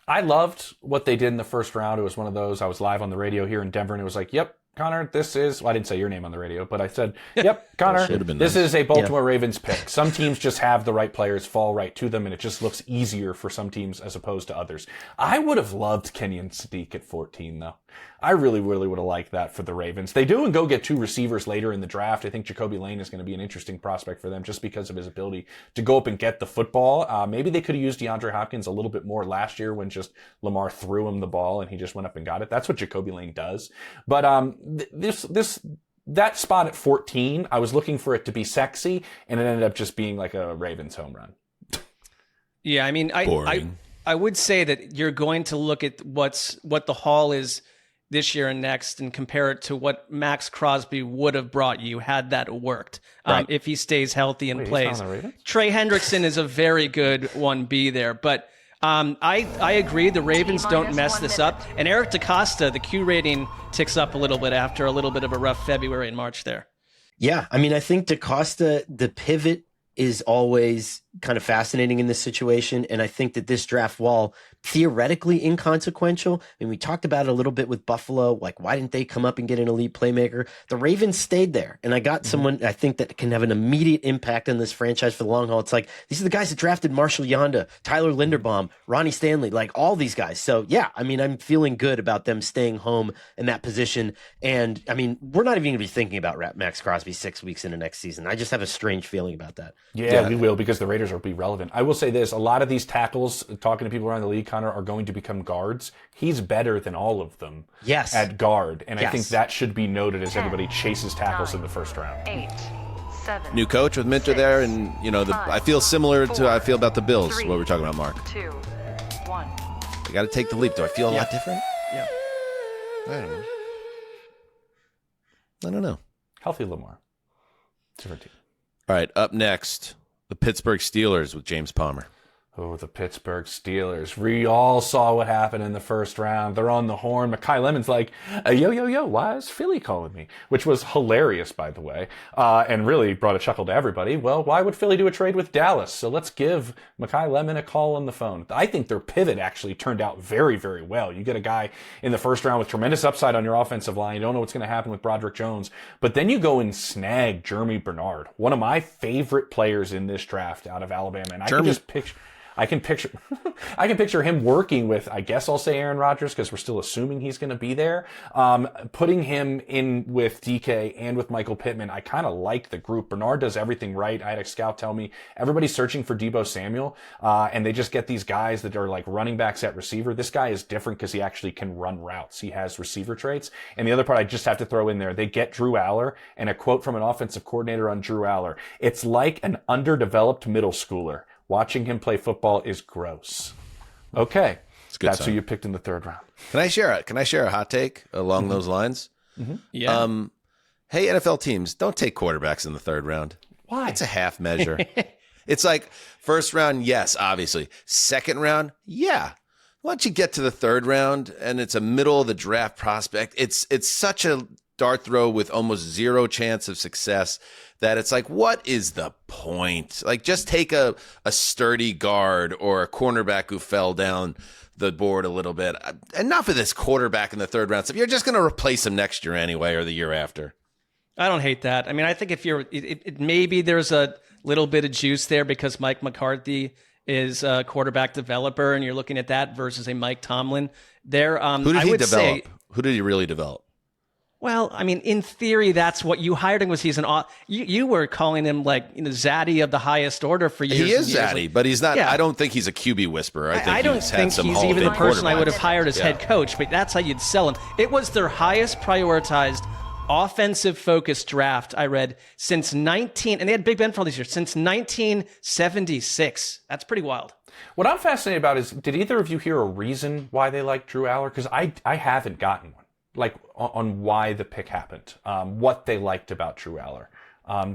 I loved what they did in the first round. It was one of those, I was live on the radio here in Denver, and it was like, yep, Connor, this is, well, I didn't say your name on the radio, but I said, yep, Connor, this is a Baltimore Ravens pick. Some teams just have the right players fall right to them, and it just looks easier for some teams as opposed to others. I would have loved Kenyon Sadiq at 14, though. I really, really would have liked that for the Ravens. They do and go get 2 receivers later in the draft. I think Jacoby Lane is going to be an interesting prospect for them just because of his ability to go up and get the football. Maybe they could have used DeAndre Hopkins a little bit more last year when just Lamar threw him the ball and he just went up and got it. That's what Jacoby Lane does. But that spot at 14, I was looking for it to be sexy, and it ended up just being like a Ravens home run. Yeah, I mean, I would say that you're going to look at what the haul is this year and next and compare it to what Max Crosby would have brought you had that worked. Right. If he stays healthy and plays. Trey Hendrickson is a very good 1B there, but I agree the Ravens don't mess this up. And Eric DeCosta, the Q rating ticks up a little bit after a little bit of a rough February and March there. Yeah, I mean, I think DeCosta, the pivot is always kind of fascinating in this situation. And I think that this draft, while theoretically inconsequential, I mean, we talked about it a little bit with Buffalo, like why didn't they come up and get an elite playmaker? The Ravens stayed there. And I got someone I think that can have an immediate impact on this franchise for the long haul. It's like, these are the guys that drafted Marshall Yanda, Tyler Linderbaum, Ronnie Stanley, like all these guys. So yeah, I mean, I'm feeling good about them staying home in that position. And I mean, we're not even going to be thinking about Max Crosby 6 weeks into next season. I just have a strange feeling about that. Yeah, we will, because the Raiders will be relevant. I will say this, a lot of these tackles, talking to people around the league, Connor, are going to become guards. He's better than all of them at guard. And I think that should be noted as everybody chases tackles in the first round. 8, 7. New coach with Minter there, and I feel similar to how I feel about the Bills, what we're talking about, Mark. 2, 1. I got to take the leap. Do I feel a lot different? Yeah. I don't know. Healthy Lamar. Different team. All right, up next, the Pittsburgh Steelers with James Palmer. Oh, the Pittsburgh Steelers. We all saw what happened in the first round. They're on the horn. Mekhi Lemon's like, yo, why is Philly calling me? Which was hilarious, by the way, and really brought a chuckle to everybody. Well, why would Philly do a trade with Dallas? So let's give Mekhi Lemon a call on the phone. I think their pivot actually turned out very, very well. You get a guy in the first round with tremendous upside on your offensive line. You don't know what's going to happen with Broderick Jones. But then you go and snag Jeremy Bernard, one of my favorite players in this draft out of Alabama. And I can picture him working with, I guess I'll say Aaron Rodgers, because we're still assuming he's going to be there. Putting him in with DK and with Michael Pittman, I kind of like the group. Bernard does everything right. I had a scout tell me everybody's searching for Deebo Samuel, and they just get these guys that are like running backs at receiver. This guy is different because he actually can run routes. He has receiver traits. And the other part I just have to throw in there, they get Drew Aller, and a quote from an offensive coordinator on Drew Aller: "It's like an underdeveloped middle schooler. Watching him play football is gross." Okay, that's who you picked in the third round. Can I share a hot take along those lines? Yeah. Hey, NFL teams, don't take quarterbacks in the third round. Why? It's a half measure. It's like first round, yes, obviously. Second round, yeah. Once you get to the third round and it's a middle of the draft prospect, it's such a dart throw with almost zero chance of success that it's like, what is the point? Like, just take a sturdy guard or a cornerback who fell down the board a little bit. Enough of this quarterback in the third round. So if you're just going to replace him next year anyway or the year after. I don't hate that. I mean, I think if you're, maybe there's a little bit of juice there because Mike McCarthy is a quarterback developer, and you're looking at that versus a Mike Tomlin. There, who did he develop? Who did he really develop? Well, I mean, in theory, that's what you hired him was. He's you were calling him like Zaddy of the highest order for years. He is Zaddy, but he's not. Yeah. I don't think he's a QB whisperer. I don't think he's even the person I would have hired as head coach. But that's how you'd sell him. It was their highest prioritized offensive focused draft I read since and they had Big Ben for all these years, since 1976. That's pretty wild. What I'm fascinated about is, did either of you hear a reason why they like Drew Aller? Because I haven't gotten one, like on why the pick happened, what they liked about Drew Aller.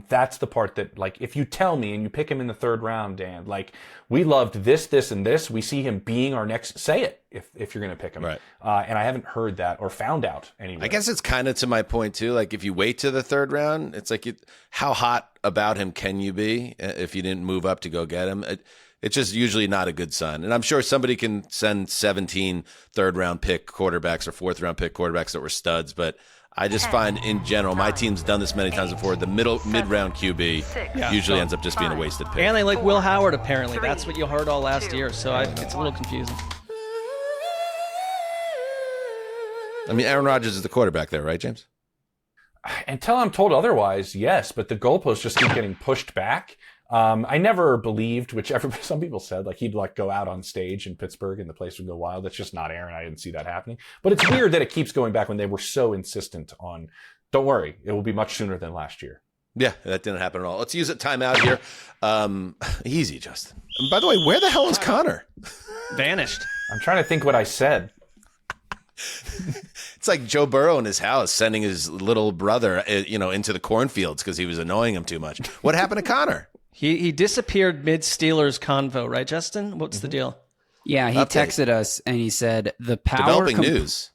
That's the part that, like, if you tell me and you pick him in the third round, Dan, like, we loved this, this, and this. We see him being our next, say it if you're going to pick him. Right. And I haven't heard that or found out anyway. I guess it's kind of to my point too. Like, if you wait to the third round, it's like, how hot about him can you be if you didn't move up to go get him? It's just usually not a good sign. And I'm sure somebody can send 17 third-round pick quarterbacks or fourth-round pick quarterbacks that were studs, but I just find in general, my team's done this many times before, the mid-round QB usually ends up just being a wasted pick. And they like Will Howard, apparently. That's what you heard all last year, so it's a little confusing. I mean, Aaron Rodgers is the quarterback there, right, James? Until I'm told otherwise, yes, but the goalposts just keep getting pushed back. I never believed, which some people said, like he'd like go out on stage in Pittsburgh and the place would go wild. That's just not Aaron. I didn't see that happening. But it's weird that it keeps going back when they were so insistent on, don't worry, it will be much sooner than last year. Yeah, that didn't happen at all. Let's use a timeout here. Easy, Justin. And by the way, where the hell is Connor? Vanished. I'm trying to think what I said. It's like Joe Burrow in his house sending his little brother, into the cornfields because he was annoying him too much. What happened to Connor? He disappeared mid-Steelers convo, right, Justin? What's the deal? Yeah, he texted us and he said, the power... Developing news.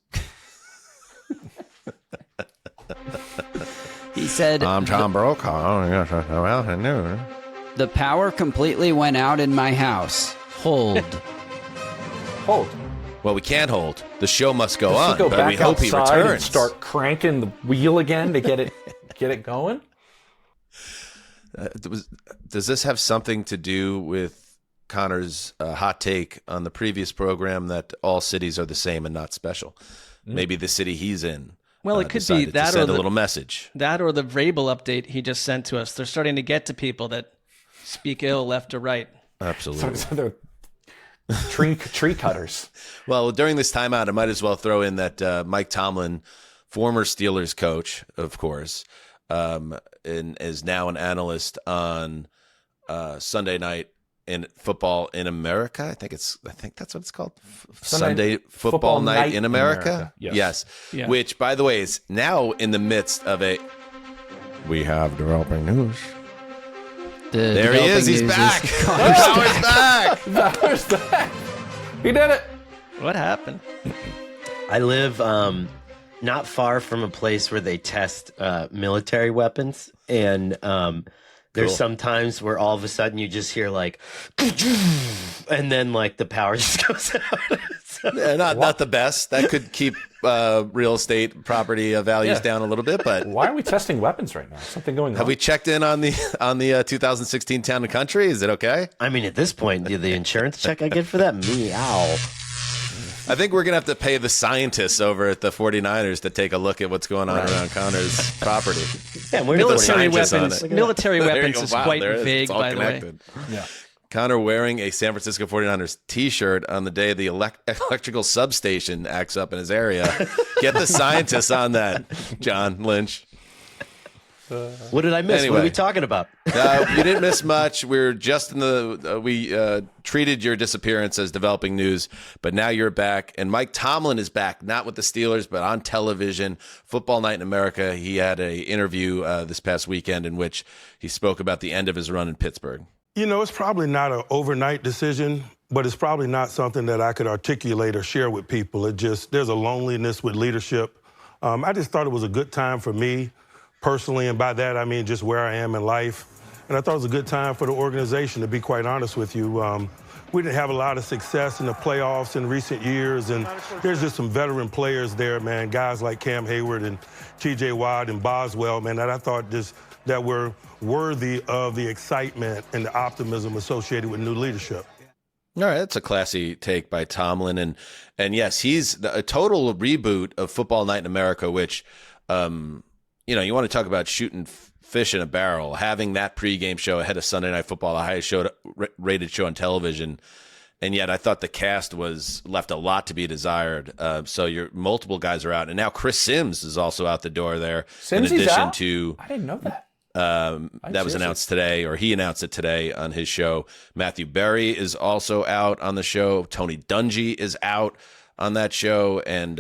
He said... I'm Tom Brokaw. The power completely went out in my house. Hold. Hold. Well, we can't hold. The show must go on, go but back we hope he returns. And start cranking the wheel again to get it going? Does this have something to do with Connor's hot take on the previous program that all cities are the same and not special? Maybe the city he's in. Well, it could be that, or a little message. That or the Vrabel update he just sent to us. They're starting to get to people that speak ill left or right. Absolutely. So they're tree cutters. Well, during this timeout, I might as well throw in that Mike Tomlin, former Steelers coach, of course, and is now an analyst on Sunday night in football in America. I think that's what it's called. Sunday football night in America. Yes. Yeah. Which, by the way, is now in the midst of we have developing news. There he is. He's back. Bauer's back. Bauer's back. He did it. What happened? I live not far from a place where they test military weapons, and there's some times where all of a sudden you just hear like, and then like the power just goes out. Not the best. That could keep real estate property values down a little bit. But why are we testing weapons right now? Something going on? Have we checked in on the 2016 Town and Country? Is it okay? I mean, at this point, the insurance check I get for that, meow. I think we're going to have to pay the scientists over at the 49ers to take a look at what's going on around Connor's property. Yeah, military weapons is quite vague, by the way. Yeah. Connor wearing a San Francisco 49ers t-shirt on the day the electrical substation acts up in his area. Get the scientists on that, John Lynch. What did I miss? Anyway. What are we talking about? You didn't miss much. We're just in we treated your disappearance as developing news, but now you're back. And Mike Tomlin is back, not with the Steelers, but on television. Football Night in America. He had an interview this past weekend in which he spoke about the end of his run in Pittsburgh. You know, it's probably not an overnight decision, but it's probably not something that I could articulate or share with people. There's a loneliness with leadership. I just thought it was a good time for me personally, and by that I mean just where I am in life. And I thought it was a good time for the organization, to be quite honest with you. We didn't have a lot of success in the playoffs in recent years, and there's just some veteran players there, man, guys like Cam Hayward and T.J. Watt and Boswell, man, that I thought just that were worthy of the excitement and the optimism associated with new leadership. All right, that's a classy take by Tomlin, and yes, he's a total reboot of Football Night in America, which, you want to talk about shooting fish in a barrel. Having that pregame show ahead of Sunday Night Football, the highest rated show on television, and yet I thought the cast was left a lot to be desired. So your multiple guys are out, and now Chris Sims is also out the door there. Sims in addition out? to I didn't know that. That was announced today, or he announced it today on his show. Matthew Berry is also out on the show. Tony Dungy is out on that show, and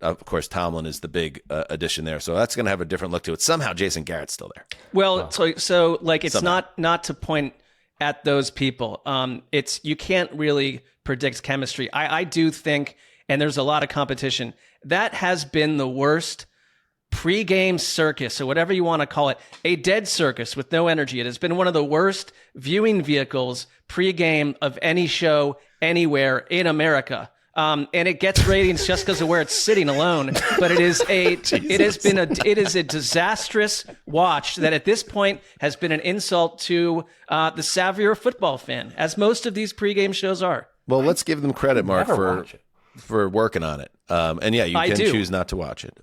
of course, Tomlin is the big addition there. So that's going to have a different look to it. Somehow, Jason Garrett's still there. Well, so like it's not to point at those people. It's you can't really predict chemistry. I do think, and there's a lot of competition. That has been the worst pre-game circus, or whatever you want to call it, a dead circus with no energy. It has been one of the worst viewing vehicles pre-game of any show anywhere in America. And it gets ratings just because of where it's sitting alone. But it is a disastrous watch that at this point has been an insult to the savvier football fan, as most of these pregame shows are. Well, let's give them credit, Mark, for working on it. And yeah, you can choose not to watch it.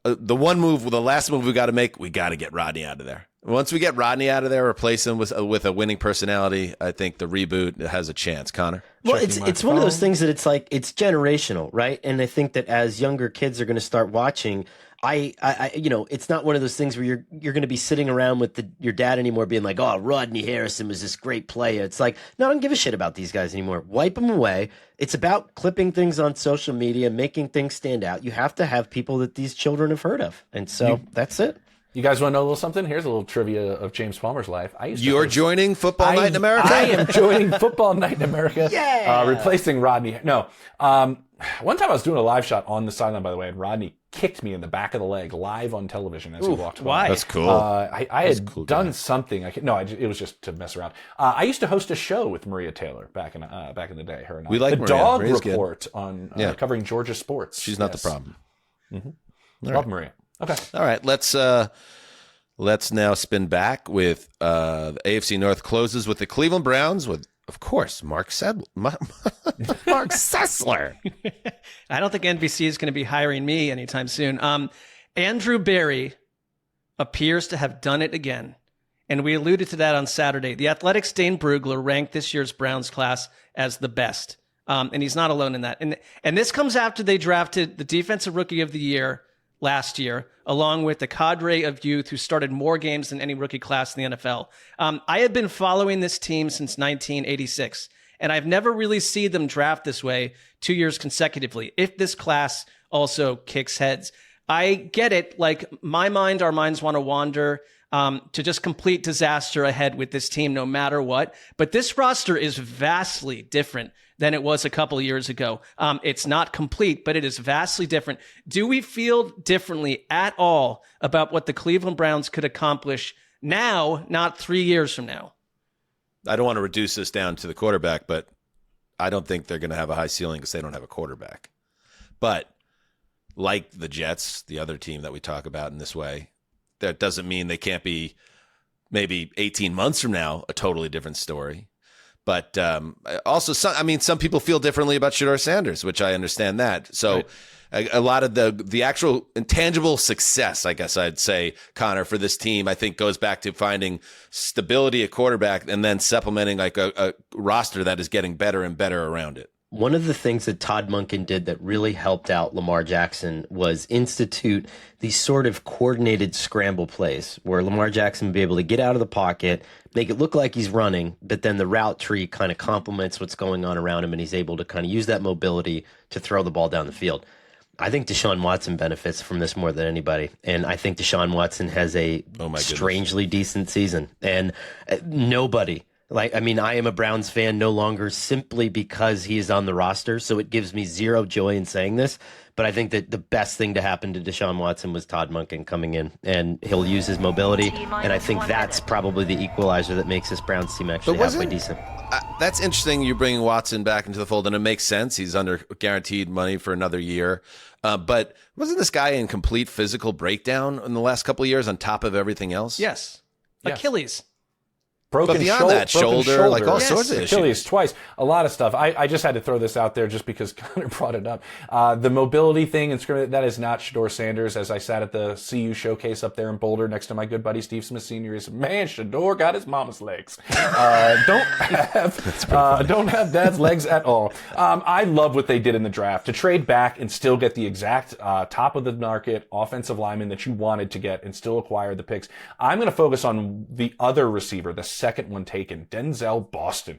The last move we got to make, we got to get Rodney out of there. Once we get Rodney out of there, replace him with a winning personality, I think the reboot has a chance. Connor? Well, it's one of those things that it's like, it's generational, right? And I think that as younger kids are going to start watching, it's not one of those things where you're going to be sitting around with your dad anymore being like, oh, Rodney Harrison was this great player. It's like, no, I don't give a shit about these guys anymore. Wipe them away. It's about clipping things on social media, making things stand out. You have to have people that these children have heard of. And so that's it. You guys want to know a little something? Here's a little trivia of James Palmer's life. You're joining Football Night in America? I am joining Football Night in America. Yeah. Replacing Rodney. No. One time I was doing a live shot on the sideline, by the way, and Rodney kicked me in the back of the leg live on television as he walked by. Why? That's cool. I had done something. It was just to mess around. I used to host a show with Maria Taylor back in the day. Her and we like the Maria. Dog Maria's Report on covering Georgia sports. She's not the problem. Mm-hmm. Love Maria. Okay. All right. Let's now spin back with the AFC North closes with the Cleveland Browns with, of course, Marc Sessler. I don't think NBC is going to be hiring me anytime soon. Andrew Berry appears to have done it again. And we alluded to that on Saturday. The Athletic's Dane Brugler ranked this year's Browns class as the best. And he's not alone in that. And this comes after they drafted the Defensive Rookie of the Year last year, along with the cadre of youth who started more games than any rookie class in the NFL. I have been following this team since 1986, and I've never really seen them draft this way 2 years consecutively, if this class also kicks heads. I get it. Like, our minds want to wander to just complete disaster ahead with this team no matter what. But this roster is vastly different than it was a couple of years ago. It's not complete, but it is vastly different. Do we feel differently at all about what the Cleveland Browns could accomplish now, not 3 years from now? I don't want to reduce this down to the quarterback, but I don't think they're going to have a high ceiling because they don't have a quarterback. But like the Jets, the other team that we talk about in this way, that doesn't mean they can't be maybe 18 months from now a totally different story. But also, some people feel differently about Shedeur Sanders, which I understand that. So right. A lot of the actual intangible success, I guess I'd say, Connor, for this team, I think goes back to finding stability at quarterback and then supplementing like a roster that is getting better and better around it. One of the things that Todd Monken did that really helped out Lamar Jackson was institute these sort of coordinated scramble plays where Lamar Jackson would be able to get out of the pocket, make it look like he's running, but then the route tree kind of complements what's going on around him, and he's able to kind of use that mobility to throw the ball down the field. I think Deshaun Watson benefits from this more than anybody, and I think Deshaun Watson has a strangely decent season, and nobody Like, I mean, I am a Browns fan no longer simply because he is on the roster, so it gives me zero joy in saying this. But I think that the best thing to happen to Deshaun Watson was Todd Monken coming in, and he'll use his mobility. And I think that's probably the equalizer that makes this Browns team actually halfway decent. That's interesting. You're bringing Watson back into the fold, and it makes sense. He's under guaranteed money for another year. But wasn't this guy in complete physical breakdown in the last couple of years on top of everything else? Yes. Achilles. Broken but beyond that, shoulder, like all sorts of Achilles issues. Twice. A lot of stuff. I just had to throw this out there just because Connor brought it up. The mobility thing and scrimmage, that is not Shedeur Sanders. As I sat at the CU showcase up there in Boulder next to my good buddy Steve Smith Sr., he said, man, Shedeur got his mama's legs. Don't have dad's legs at all. I love what they did in the draft. To trade back and still get the exact top of the market offensive lineman that you wanted to get and still acquire the picks. I'm going to focus on the other receiver, the second one taken, Denzel Boston.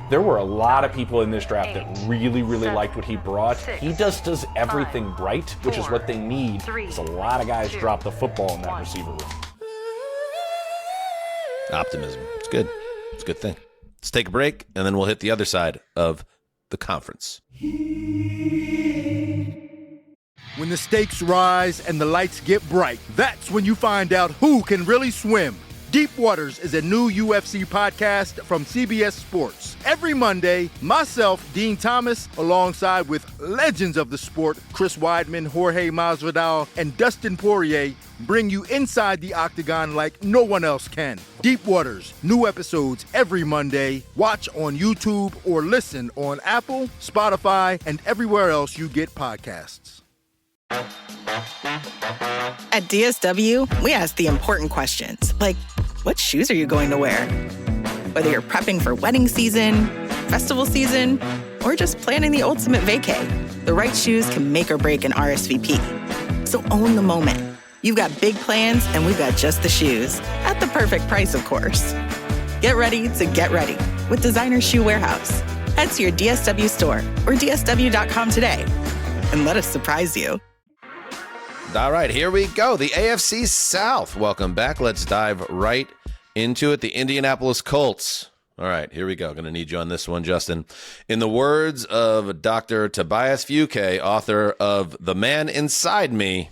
There were a lot of people in this draft that really liked what he brought. He just does everything right, which is what they need, because a lot of guys drop the football in that receiver room. Optimism. It's good. It's a good thing. Let's take a break, and then we'll hit the other side of the conference. When the stakes rise and the lights get bright, that's when you find out who can really swim. Deep Waters is a new UFC podcast from CBS Sports. Every Monday, myself, Dean Thomas, alongside with legends of the sport, Chris Weidman, Jorge Masvidal, and Dustin Poirier, bring you inside the octagon like no one else can. Deep Waters, new episodes every Monday. Watch on YouTube or listen on Apple, Spotify, and everywhere else you get podcasts. At DSW, we ask the important questions, like, what shoes are you going to wear? Whether you're prepping for wedding season, festival season, or just planning the ultimate vacay, the right shoes can make or break an RSVP. So own the moment. You've got big plans, and we've got just the shoes. At the perfect price, of course. Get ready to get ready with Designer Shoe Warehouse. Head to your DSW store or DSW.com today, and let us surprise you. All right, here we go. The AFC South. Welcome back. Let's dive right into it. The Indianapolis Colts. All right, here we go. Going to need you on this one, Justin. In the words of Dr. Tobias Fuke, author of The Man Inside Me.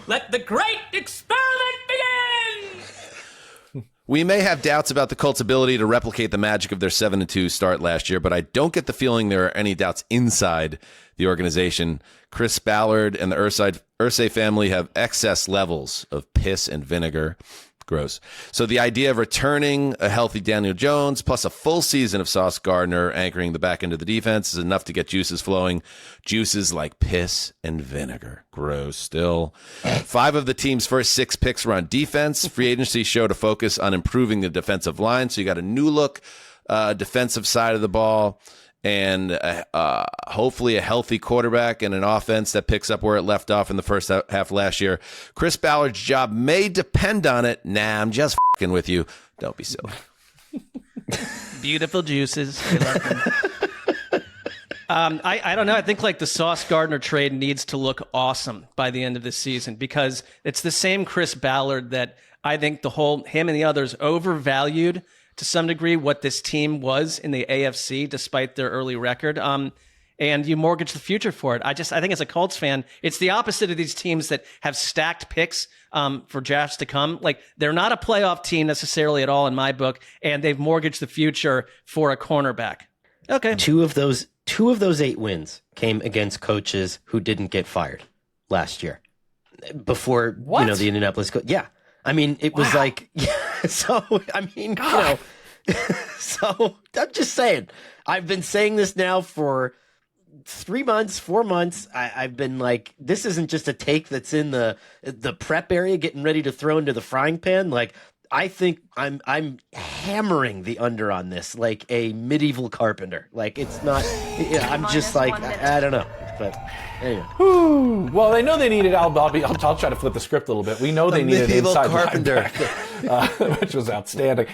Let the great experiment begin! We may have doubts about the Colts' ability to replicate the magic of their 7-2 start last year, but I don't get the feeling there are any doubts inside the organization. Chris Ballard and the Irsay family have excess levels of piss and vinegar. Gross. So the idea of returning a healthy Daniel Jones plus a full season of Sauce Gardner anchoring the back end of the defense is enough to get juices flowing. Juices like piss and vinegar. Gross. Still. 5 of the team's first 6 picks were on defense. Free agency showed a focus on improving the defensive line. So you got a new look defensive side of the ball. And hopefully a healthy quarterback and an offense that picks up where it left off in the first half last year. Chris Ballard's job may depend on it. Nah, I'm just f***ing with you. Don't be silly. Beautiful juices. I don't know. I think like the Sauce Gardner trade needs to look awesome by the end of this season because it's the same Chris Ballard that I think him and the others overvalued to some degree what this team was in the AFC despite their early record. And you mortgage the future for it. I think as a Colts fan, it's the opposite of these teams that have stacked picks for drafts to come. Like they're not a playoff team necessarily at all in my book, and they've mortgaged the future for a cornerback. Okay. Two of those 8 wins came against coaches who didn't get fired last year. Before the Indianapolis Colts. Yeah. I mean, it was like, so, I mean, so I'm just saying, I've been saying this now for 3 months, 4 months. I've been like, this isn't just a take that's in the prep area getting ready to throw into the frying pan. Like, I think I'm hammering the under on this like a medieval carpenter. Like, it's not, I'm just like, I don't know. But anyway. Well, they know they needed. I'll try to flip the script a little bit. We know they needed an inside linebacker, which was outstanding.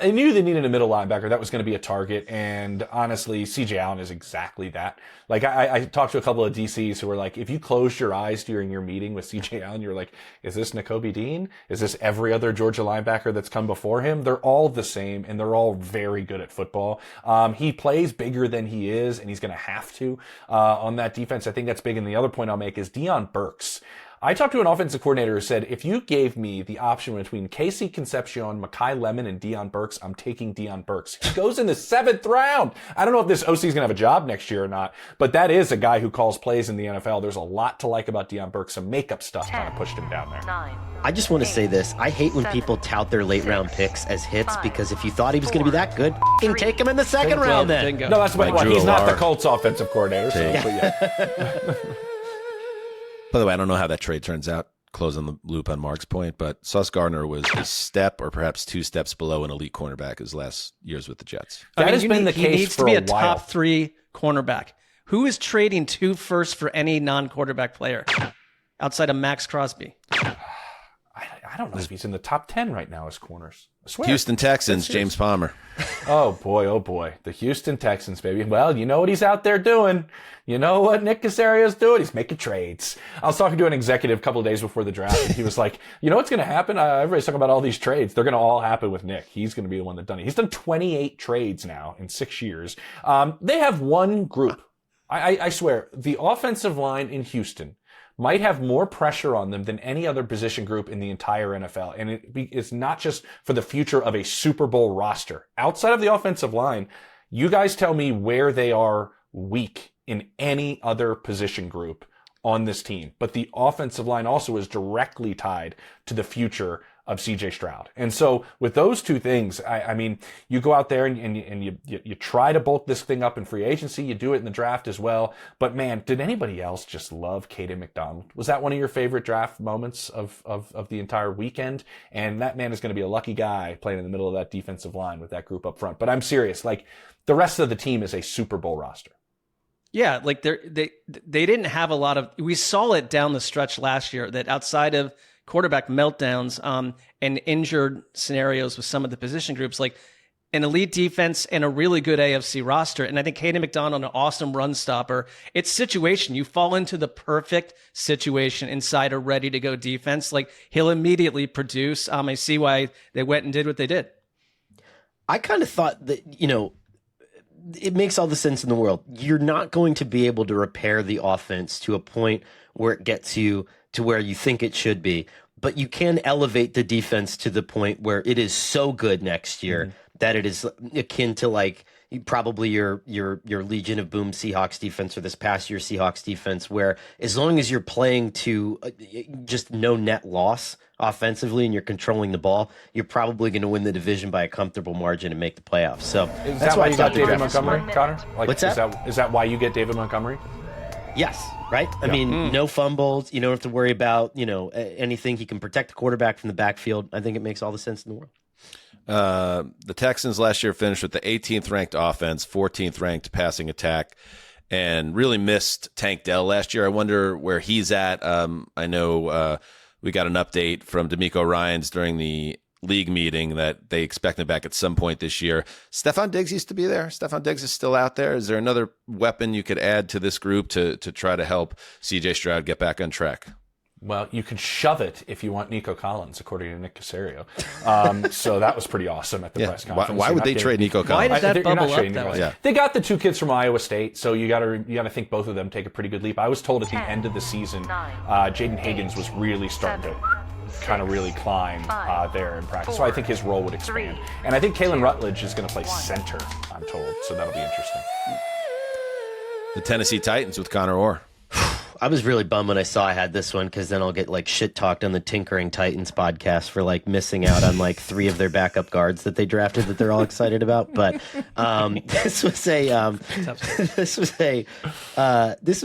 They knew they needed a middle linebacker that was going to be a target, and honestly, C.J. Allen is exactly that. Like I talked to a couple of DCs who were like, if you closed your eyes during your meeting with C.J. Allen, you're like, is this Nakobe Dean? Is this every other Georgia linebacker that's come before him? They're all the same, and they're all very good at football. He plays bigger than he is, and he's going to have to on that defense. I think that's big. And the other point I'll make is Deion Burks. I talked to an offensive coordinator who said, if you gave me the option between Casey Concepcion, Mekhi Lemon, and Deion Burks, I'm taking Deion Burks. He goes in the 7th round. I don't know if this OC is going to have a job next year or not, but that is a guy who calls plays in the NFL. There's a lot to like about Deion Burks. Some makeup stuff kind of pushed him down there. I just want to say this. I hate when people tout their late round picks as hits, because if you thought he was going to be that good, take him in the second round then. No, that's what he's not the Colts offensive coordinator. So, but yeah. By the way, I don't know how that trade turns out, closing the loop on Mark's point, but Sauce Gardner was a step or perhaps 2 steps below an elite cornerback his last years with the Jets. That has been the case for a while. He needs to be a top 3 cornerback. Who is trading 2 firsts for any non-quarterback player outside of Max Crosby? I don't know if he's in the top 10 right now as corners. I swear. Houston Texans, James Palmer. Oh boy. The Houston Texans, baby. Well, you know what he's out there doing. You know what Nick Caserio's doing? He's making trades. I was talking to an executive a couple of days before the draft, and he was like, you know what's going to happen? Everybody's talking about all these trades. They're going to all happen with Nick. He's going to be the one that done it. He's done 28 trades now in 6 years. They have one group. I swear, the offensive line in Houston might have more pressure on them than any other position group in the entire NFL. And it's not just for the future of a Super Bowl roster. Outside of the offensive line, you guys tell me where they are weak in any other position group on this team. But the offensive line also is directly tied to the future of CJ Stroud. And so with those two things, I mean, you go out there and you try to bulk this thing up in free agency. You do it in the draft as well. But man, did anybody else just love Caden McDonald? Was that one of your favorite draft moments of the entire weekend? And that man is going to be a lucky guy playing in the middle of that defensive line with that group up front. But I'm serious. Like, the rest of the team is a Super Bowl roster. Yeah, like they didn't have a lot of. We saw it down the stretch last year that outside of quarterback meltdowns and injured scenarios with some of the position groups, like an elite defense and a really good AFC roster. And I think Caden McDonald, an awesome run stopper. It's situation. You fall into the perfect situation inside a ready-to-go defense. Like, he'll immediately produce. I see why they went and did what they did. I kind of thought that, it makes all the sense in the world. You're not going to be able to repair the offense to a point where it gets you to where you think it should be, but you can elevate the defense to the point where it is so good next year that it is akin to like probably your Legion of Boom Seahawks defense or this past year Seahawks defense, where as long as you're playing to just no net loss offensively and you're controlling the ball, you're probably going to win the division by a comfortable margin and make the playoffs. So that's why you got David Montgomery, Connor? Like, what's that? Is that why you get David Montgomery? Yes, right? I mean, no fumbles. You don't have to worry about, anything. He can protect the quarterback from the backfield. I think it makes all the sense in the world. The Texans last year finished with the 18th ranked offense, 14th ranked passing attack, and really missed Tank Dell last year. I wonder where he's at. I know we got an update from D'Amico Ryans during the league meeting that they expect him back at some point this year. Stephon Diggs used to be there. Stephon Diggs is still out there. Is there another weapon you could add to this group to try to help CJ Stroud get back on track? Well, you could shove it if you want Nico Collins, according to Nick Caserio. So that was pretty awesome at the press conference. Why would they trade Nico Collins? Why did that bubble up that way? Yeah. They got the 2 kids from Iowa State, so you got to think both of them take a pretty good leap. I was told at the end of the season, Jaden Higgins was really starting to kind of really climb there in practice. So I think his role would expand. And I think Kalen Rutledge is going to play center, I'm told. So that'll be interesting. The Tennessee Titans with Conor Orr. I was really bummed when I saw I had this one, because then I'll get like shit talked on the Tinkering Titans podcast for like missing out on like 3 of their backup guards that they drafted that they're all excited about. But this was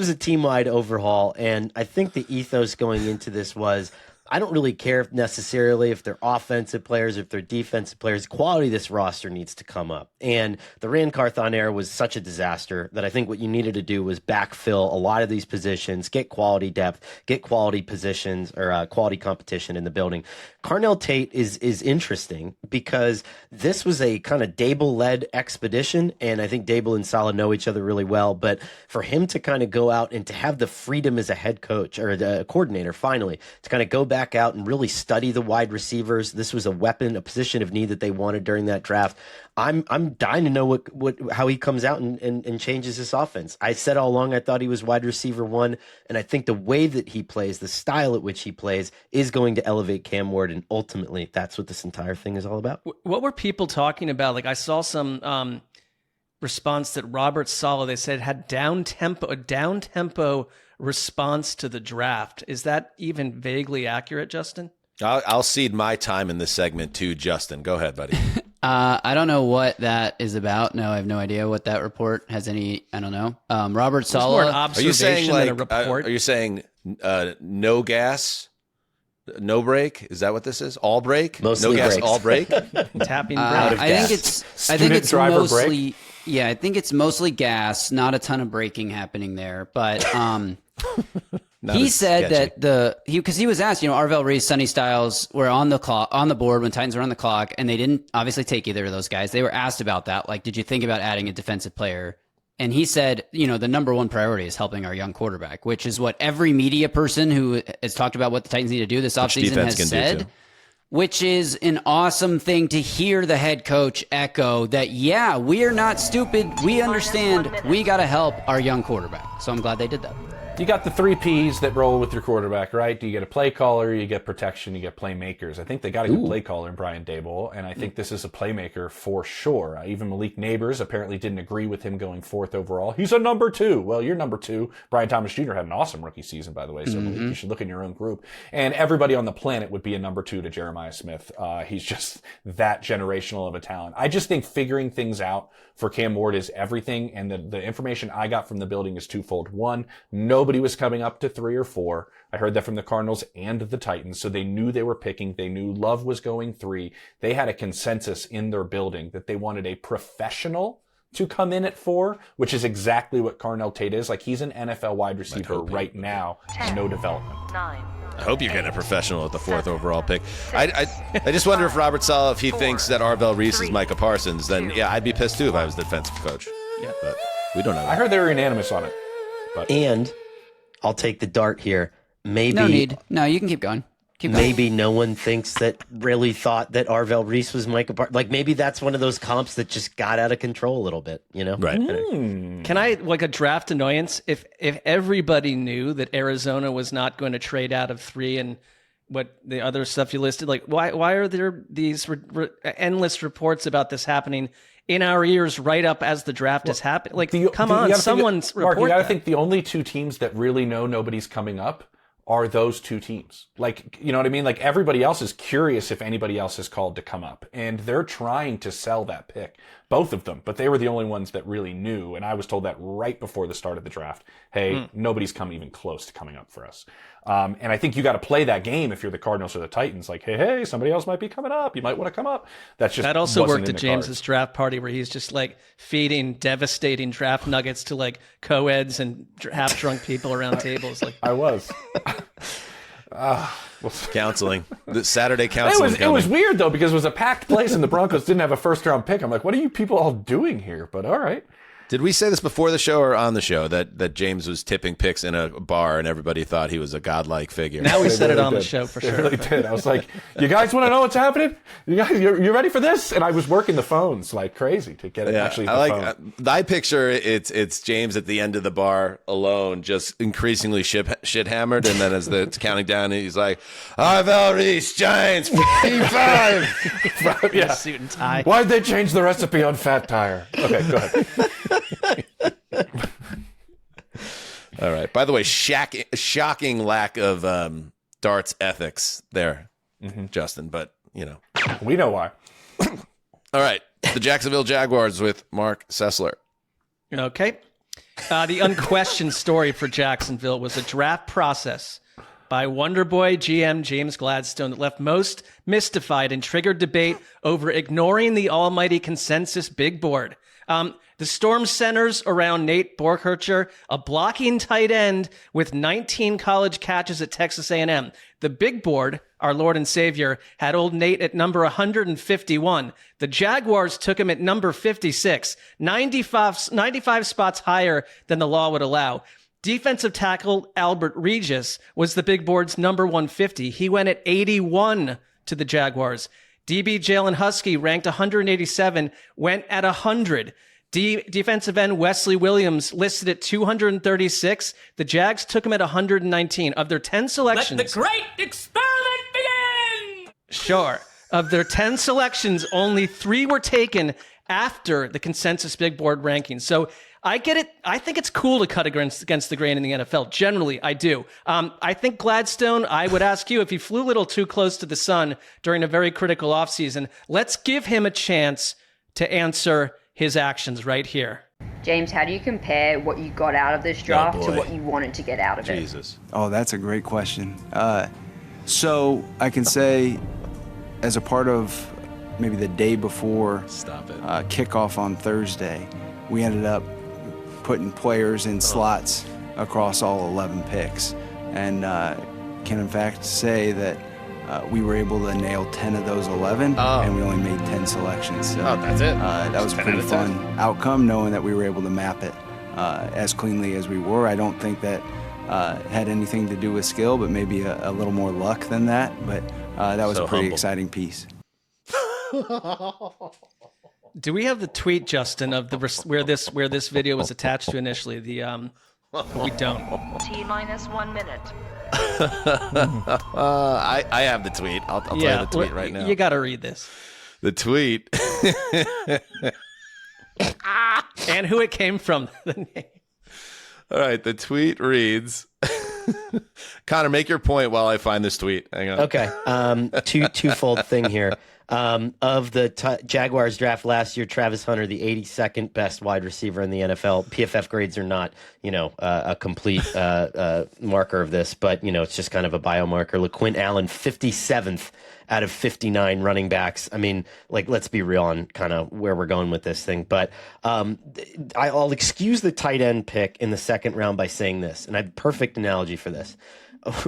a team-wide overhaul, and I think the ethos going into this was I don't really care necessarily if they're offensive players, if they're defensive players. The quality of this roster needs to come up. And the Rand Carthon era was such a disaster that I think what you needed to do was backfill a lot of these positions, get quality depth, get quality positions or quality competition in the building. Carnell Tate is interesting because this was a kind of Dable-led expedition, and I think Dable and Saleh know each other really well. But for him to kind of go out and to have the freedom as a head coach or a coordinator, finally, to kind of go back out and really study the wide receivers. This was a weapon, a position of need that they wanted during that draft. I'm dying to know how he comes out and changes this offense. I said all along I thought he was wide receiver 1, and I think the way that he plays, the style at which he plays, is going to elevate Cam Ward, and ultimately that's what this entire thing is all about. What were people talking about? Like I saw some response that Robert Saleh, they said, had a down-tempo response to the draft. Is that even vaguely accurate, Justin? I'll cede my time in this segment to Justin. Go ahead, buddy. I don't know what that is about. No, I have no idea what that report has any. I don't know. Robert Saleh. More an observation than a report. Are you saying no gas, no brake? Is that what this is? All brake? Mostly no gas, brakes. all brake? Tapping I think it's driver mostly. Brake? Yeah, I think it's mostly gas. Not a ton of braking happening there, but he said sketchy. that because he was asked, Arvell Reese, Sonny Styles were on the board when Titans were on the clock, and they didn't obviously take either of those guys. They were asked about that, like, did you think about adding a defensive player? And he said, the number one priority is helping our young quarterback, which is what every media person who has talked about what the Titans need to do this offseason has said. Which is an awesome thing to hear the head coach echo that, yeah, we are not stupid. We understand we got to help our young quarterback. So I'm glad they did that. You got the 3 Ps that roll with your quarterback, right? You get a play caller, you get protection, you get playmakers. I think they got a good play caller in Brian Daboll, and I think this is a playmaker for sure. Even Malik Neighbors apparently didn't agree with him going 4th overall. He's a number 2. Well, you're number 2. Brian Thomas Jr. had an awesome rookie season, by the way, so Malik, you should look in your own group. And everybody on the planet would be a number 2 to Jeremiah Smith. He's just that generational of a talent. I just think figuring things out for Cam Ward is everything, and the information I got from the building is twofold. One, nobody was coming up to 3 or 4. I heard that from the Cardinals and the Titans, so they knew they were picking. They knew Love was going 3. They had a consensus in their building that they wanted a professional to come in at 4, which is exactly what Carnell Tate is. Like, he's an NFL wide receiver right now. 10, no development. 9. I hope you're getting a professional at the 4th overall pick. I just wonder if Robert Saleh, if he thinks that Arvell Reese is Micah Parsons, then yeah, I'd be pissed too if I was the defensive coach. Yeah, but we don't know that. I heard they were unanimous on it. But. And I'll take the dart here. Maybe no need. No, you can keep going. Maybe no one really thought that Arvell Reese was Micah Parsons. Like, maybe that's one of those comps that just got out of control a little bit, Right. Can I, like a draft annoyance, if everybody knew that Arizona was not going to trade out of 3 and what the other stuff you listed, like why are there these endless reports about this happening in our ears right up as the draft is happening? Like, someone's report. Mark, you got to think the only 2 teams that really know nobody's coming up are those 2 teams. Like, you know what I mean? Like, everybody else is curious if anybody else is called to come up. And they're trying to sell that pick. Both of them. But they were the only ones that really knew. And I was told that right before the start of the draft. Hey, nobody's come even close to coming up for us. And I think you got to play that game if you're the Cardinals or the Titans. Like, hey, somebody else might be coming up. You might want to come up. That also worked at James's draft party where he's just like feeding devastating draft nuggets to like co-eds and half drunk people around tables. Like I was. Counseling. The Saturday counseling. It was weird though, because it was a packed place and the Broncos didn't have a 1st round pick. I'm like, what are you people all doing here? But all right. Did we say this before the show or on the show that James was tipping picks in a bar and everybody thought he was a godlike figure? Now we said it on the show for sure. They really did. I was like, you guys want to know what's happening? You guys, you ready for this? And I was working the phones like crazy to get it actually. I picture it's James at the end of the bar alone, just increasingly shit hammered, and then as it's counting down, he's like, Arvell Reese, Giants, 55. Yeah. Suit and tie. Why'd they change the recipe on Fat Tire? Okay, go ahead. All right. By the way, shocking lack of darts ethics there, Justin. But we know why. All right, the Jacksonville Jaguars with Marc Sessler. Okay. The unquestioned story for Jacksonville was a draft process by Wonderboy GM James Gladstone that left most mystified and triggered debate over ignoring the almighty consensus big board. The storm centers around Nate Borkircher, a blocking tight end with 19 college catches at Texas A&M. The big board, our Lord and Savior, had old Nate at number 151. The Jaguars took him at number 56, 95 spots higher than the law would allow. Defensive tackle Albert Regis was the big board's number 150. He went at 81 to the Jaguars. DB Jalen Husky, ranked 187, went at 100. Defensive end Wesley Williams, listed at 236. The Jags took him at 119. Of their 10 selections... Let the great experiment begin! Sure. Of their 10 selections, only 3 were taken after the consensus big board rankings. So I get it. I think it's cool to cut against the grain in the NFL. Generally, I do. I think Gladstone, I would ask you, if he flew a little too close to the sun during a very critical offseason, let's give him a chance to answer his actions right here. James, how do you compare what you got out of this draft to what you wanted to get out of it? Jesus. Oh, that's a great question. So I can say, as a part of maybe the day before kickoff on Thursday, we ended up putting players in slots across all 11 picks, and can in fact say that we were able to nail 10 of those 11, and we only made 10 selections. So, that's it. That was a pretty fun outcome, knowing that we were able to map it as cleanly as we were. I don't think that had anything to do with skill, but maybe a little more luck than that. But that was a pretty exciting piece. Do we have the tweet, Justin, of the where this video was attached to initially? We don't. T-1 minute. I have the tweet. I'll tell you the tweet right now. You got to read this. The tweet. And who it came from. All right. The tweet reads, Connor, make your point while I find this tweet. Hang on. Okay. Twofold thing here. Of the Jaguars draft last year, Travis Hunter, the 82nd best wide receiver in the NFL. PFF grades are not, a complete marker of this, but, it's just kind of a biomarker. LaQuint Allen, 57th out of 59 running backs. I mean, let's be real on kind of where we're going with this thing. But I'll excuse the tight end pick in the second round by saying this, and I have a perfect analogy for this.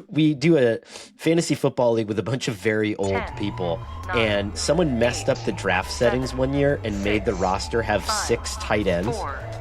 We do a fantasy football league with a bunch of very old people, and someone messed up the draft settings one year and made the roster have 6 tight ends.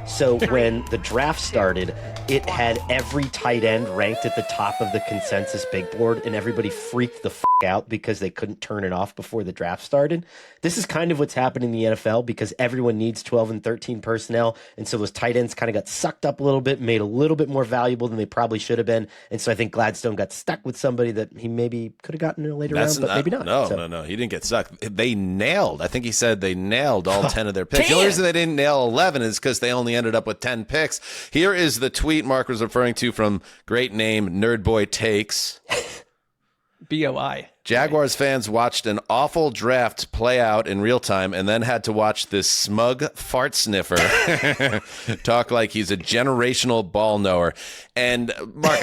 So when the draft started, it had every tight end ranked at the top of the consensus big board, and everybody freaked the out because they couldn't turn it off before the draft started. This is kind of what's happening in the NFL because everyone needs 12 and 13 personnel, and so those tight ends kind of got sucked up a little bit, made a little bit more valuable than they probably should have been, and so I think Gladstone got stuck with somebody that he maybe could have gotten in a later round, but maybe not. No, he didn't get stuck. They nailed, I think he said they nailed all 10 of their picks. The only reason they didn't nail 11 is because they only ended up with 10 picks. Here is the tweet Mark was referring to from great name Nerdboy Takes. BOI. Jaguars fans watched an awful draft play out in real time and then had to watch this smug fart sniffer talk like he's a generational ball knower. And Mark,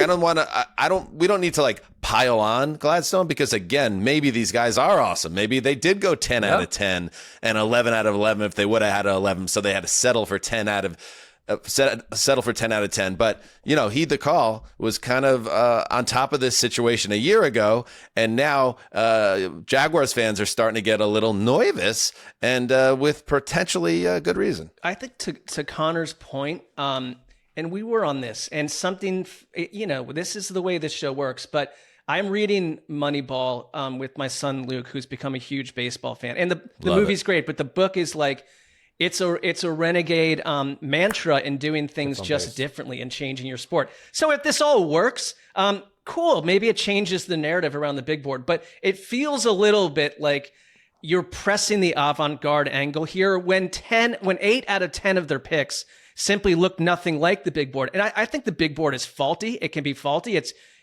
we don't need to pile on Gladstone because again, maybe these guys are awesome. Maybe they did go 10 out of 10 and 11 out of 11 if they would have had 11. So they had to settle for 10 out of 10. But, Heed the Call was kind of on top of this situation a year ago. And now Jaguars fans are starting to get a little nervous and with potentially good reason. I think to Connor's point, and we were on this and something, this is the way this show works, but I'm reading Moneyball with my son, Luke, who's become a huge baseball fan. And the movie's great, but the book is it's a renegade mantra in doing things just differently and changing your sport. So if this all works, cool. Maybe it changes the narrative around the big board, but it feels a little bit like you're pressing the avant-garde angle here when 8 out of 10 of their picks simply look nothing like the big board. And I think the big board is faulty. It can be faulty.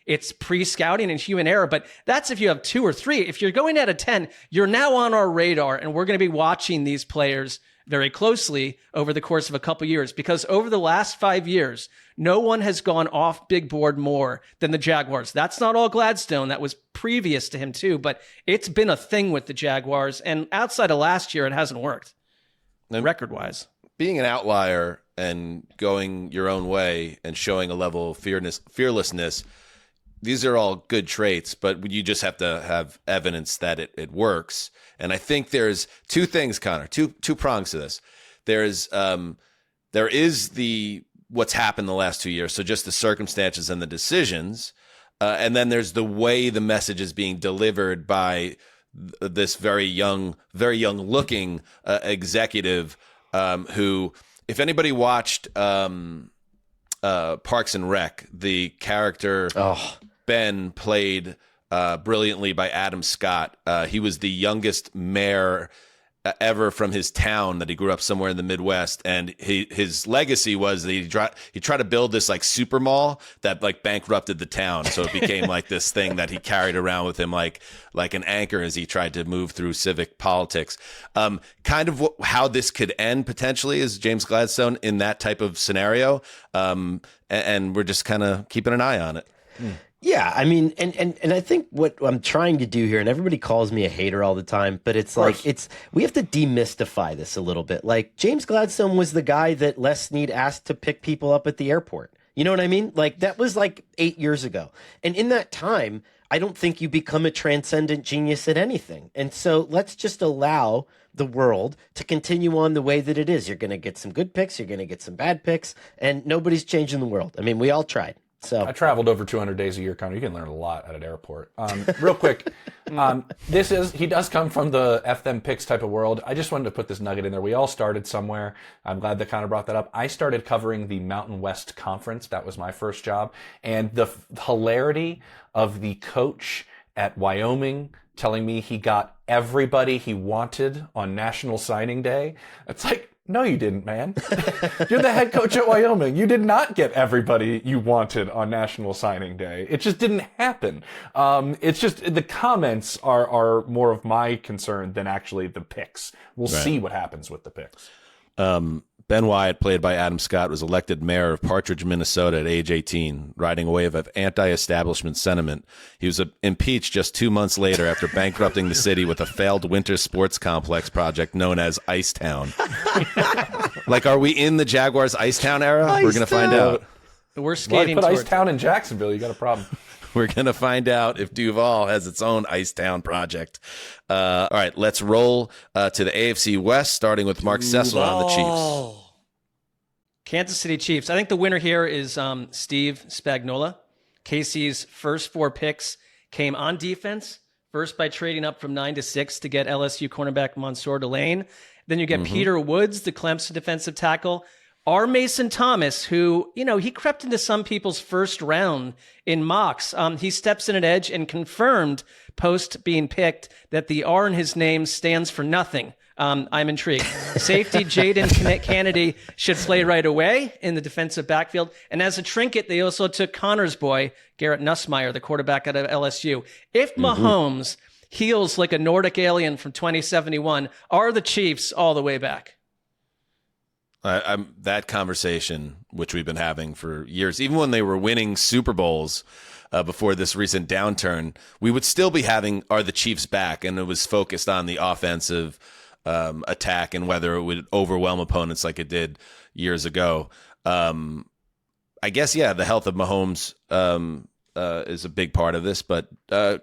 It's pre-scouting and human error, but that's if you have 2 or 3. If you're going out of 10, you're now on our radar, and we're going to be watching these players very closely over the course of a couple years, because over the last 5 years, no one has gone off big board more than the Jaguars. That's not all Gladstone. That was previous to him too, but it's been a thing with the Jaguars. And outside of last year, it hasn't worked record-wise. Being an outlier and going your own way and showing a level of fearlessness, these are all good traits, but you just have to have evidence that it works. And I think there's two things, Connor, two prongs to this. There is the what's happened the last 2 years, so just the circumstances and the decisions, and then there's the way the message is being delivered by this very young looking executive who, if anybody watched Parks and Rec, the character Ben played brilliantly by Adam Scott. He was the youngest mayor ever from his town that he grew up somewhere in the Midwest, and his legacy was that he tried to build this like super mall that like bankrupted the town, so it became like this thing that he carried around with him like an anchor as he tried to move through civic politics. Kind of how this could end potentially is James Gladstone in that type of scenario, and we're just kind of keeping an eye on it. Yeah, I mean, and I think what I'm trying to do here, and everybody calls me a hater all the time, but it's like we have to demystify this a little bit. Like, James Gladstone was the guy that Les Snead asked to pick people up at the airport. You know what I mean? Like, that was like 8 years ago. And in that time, I don't think you become a transcendent genius at anything. And so let's just allow the world to continue on the way that it is. You're going to get some good picks, you're going to get some bad picks, and nobody's changing the world. I mean, we all tried. So I traveled over 200 days a year, Connor. You can learn a lot at an airport. Real quick, he does come from the F them picks type of world. I just wanted to put this nugget in there. We all started somewhere. I'm glad that Connor brought that up. I started covering the Mountain West Conference. That was my first job. And the hilarity of the coach at Wyoming telling me he got everybody he wanted on National Signing Day. It's like, no, you didn't, man. You're the head coach at Wyoming. You did not get everybody you wanted on National Signing Day. It just didn't happen. It's just the comments are more of my concern than actually the picks. We'll see what happens with the picks. Ben Wyatt, played by Adam Scott, was elected mayor of Partridge, Minnesota at age 18, riding a wave of anti-establishment sentiment. He was impeached just 2 months later after bankrupting the city with a failed winter sports complex project known as Icetown. Like, are we in the Jaguars Icetown era? We're going to find out. We're skating put Icetown in Jacksonville. You got a problem. We're going to find out if Duval has its own Icetown project. All right, let's roll to the AFC West, starting with Marc Sessler on the Chiefs. Kansas City Chiefs. I think the winner here is Steve Spagnuolo. KC's first 4 picks came on defense, first by trading up from 9 to 6 to get LSU cornerback Mansour Delane. Then you get Peter Woods, the Clemson defensive tackle. R. Mason Thomas, who, he crept into some people's first round in mocks. He steps in at edge and confirmed post being picked that the R in his name stands for nothing. I'm intrigued. Safety Jaden Kennedy should play right away in the defensive backfield. And as a trinket, they also took Connor's boy, Garrett Nussmeier, the quarterback out of LSU. If Mahomes heals like a Nordic alien from 2071, are the Chiefs all the way back? That conversation, which we've been having for years, even when they were winning Super Bowls before this recent downturn, we would still be having, are the Chiefs back? And it was focused on the offensive attack and whether it would overwhelm opponents like it did years ago. I guess, the health of Mahomes is a big part of this. But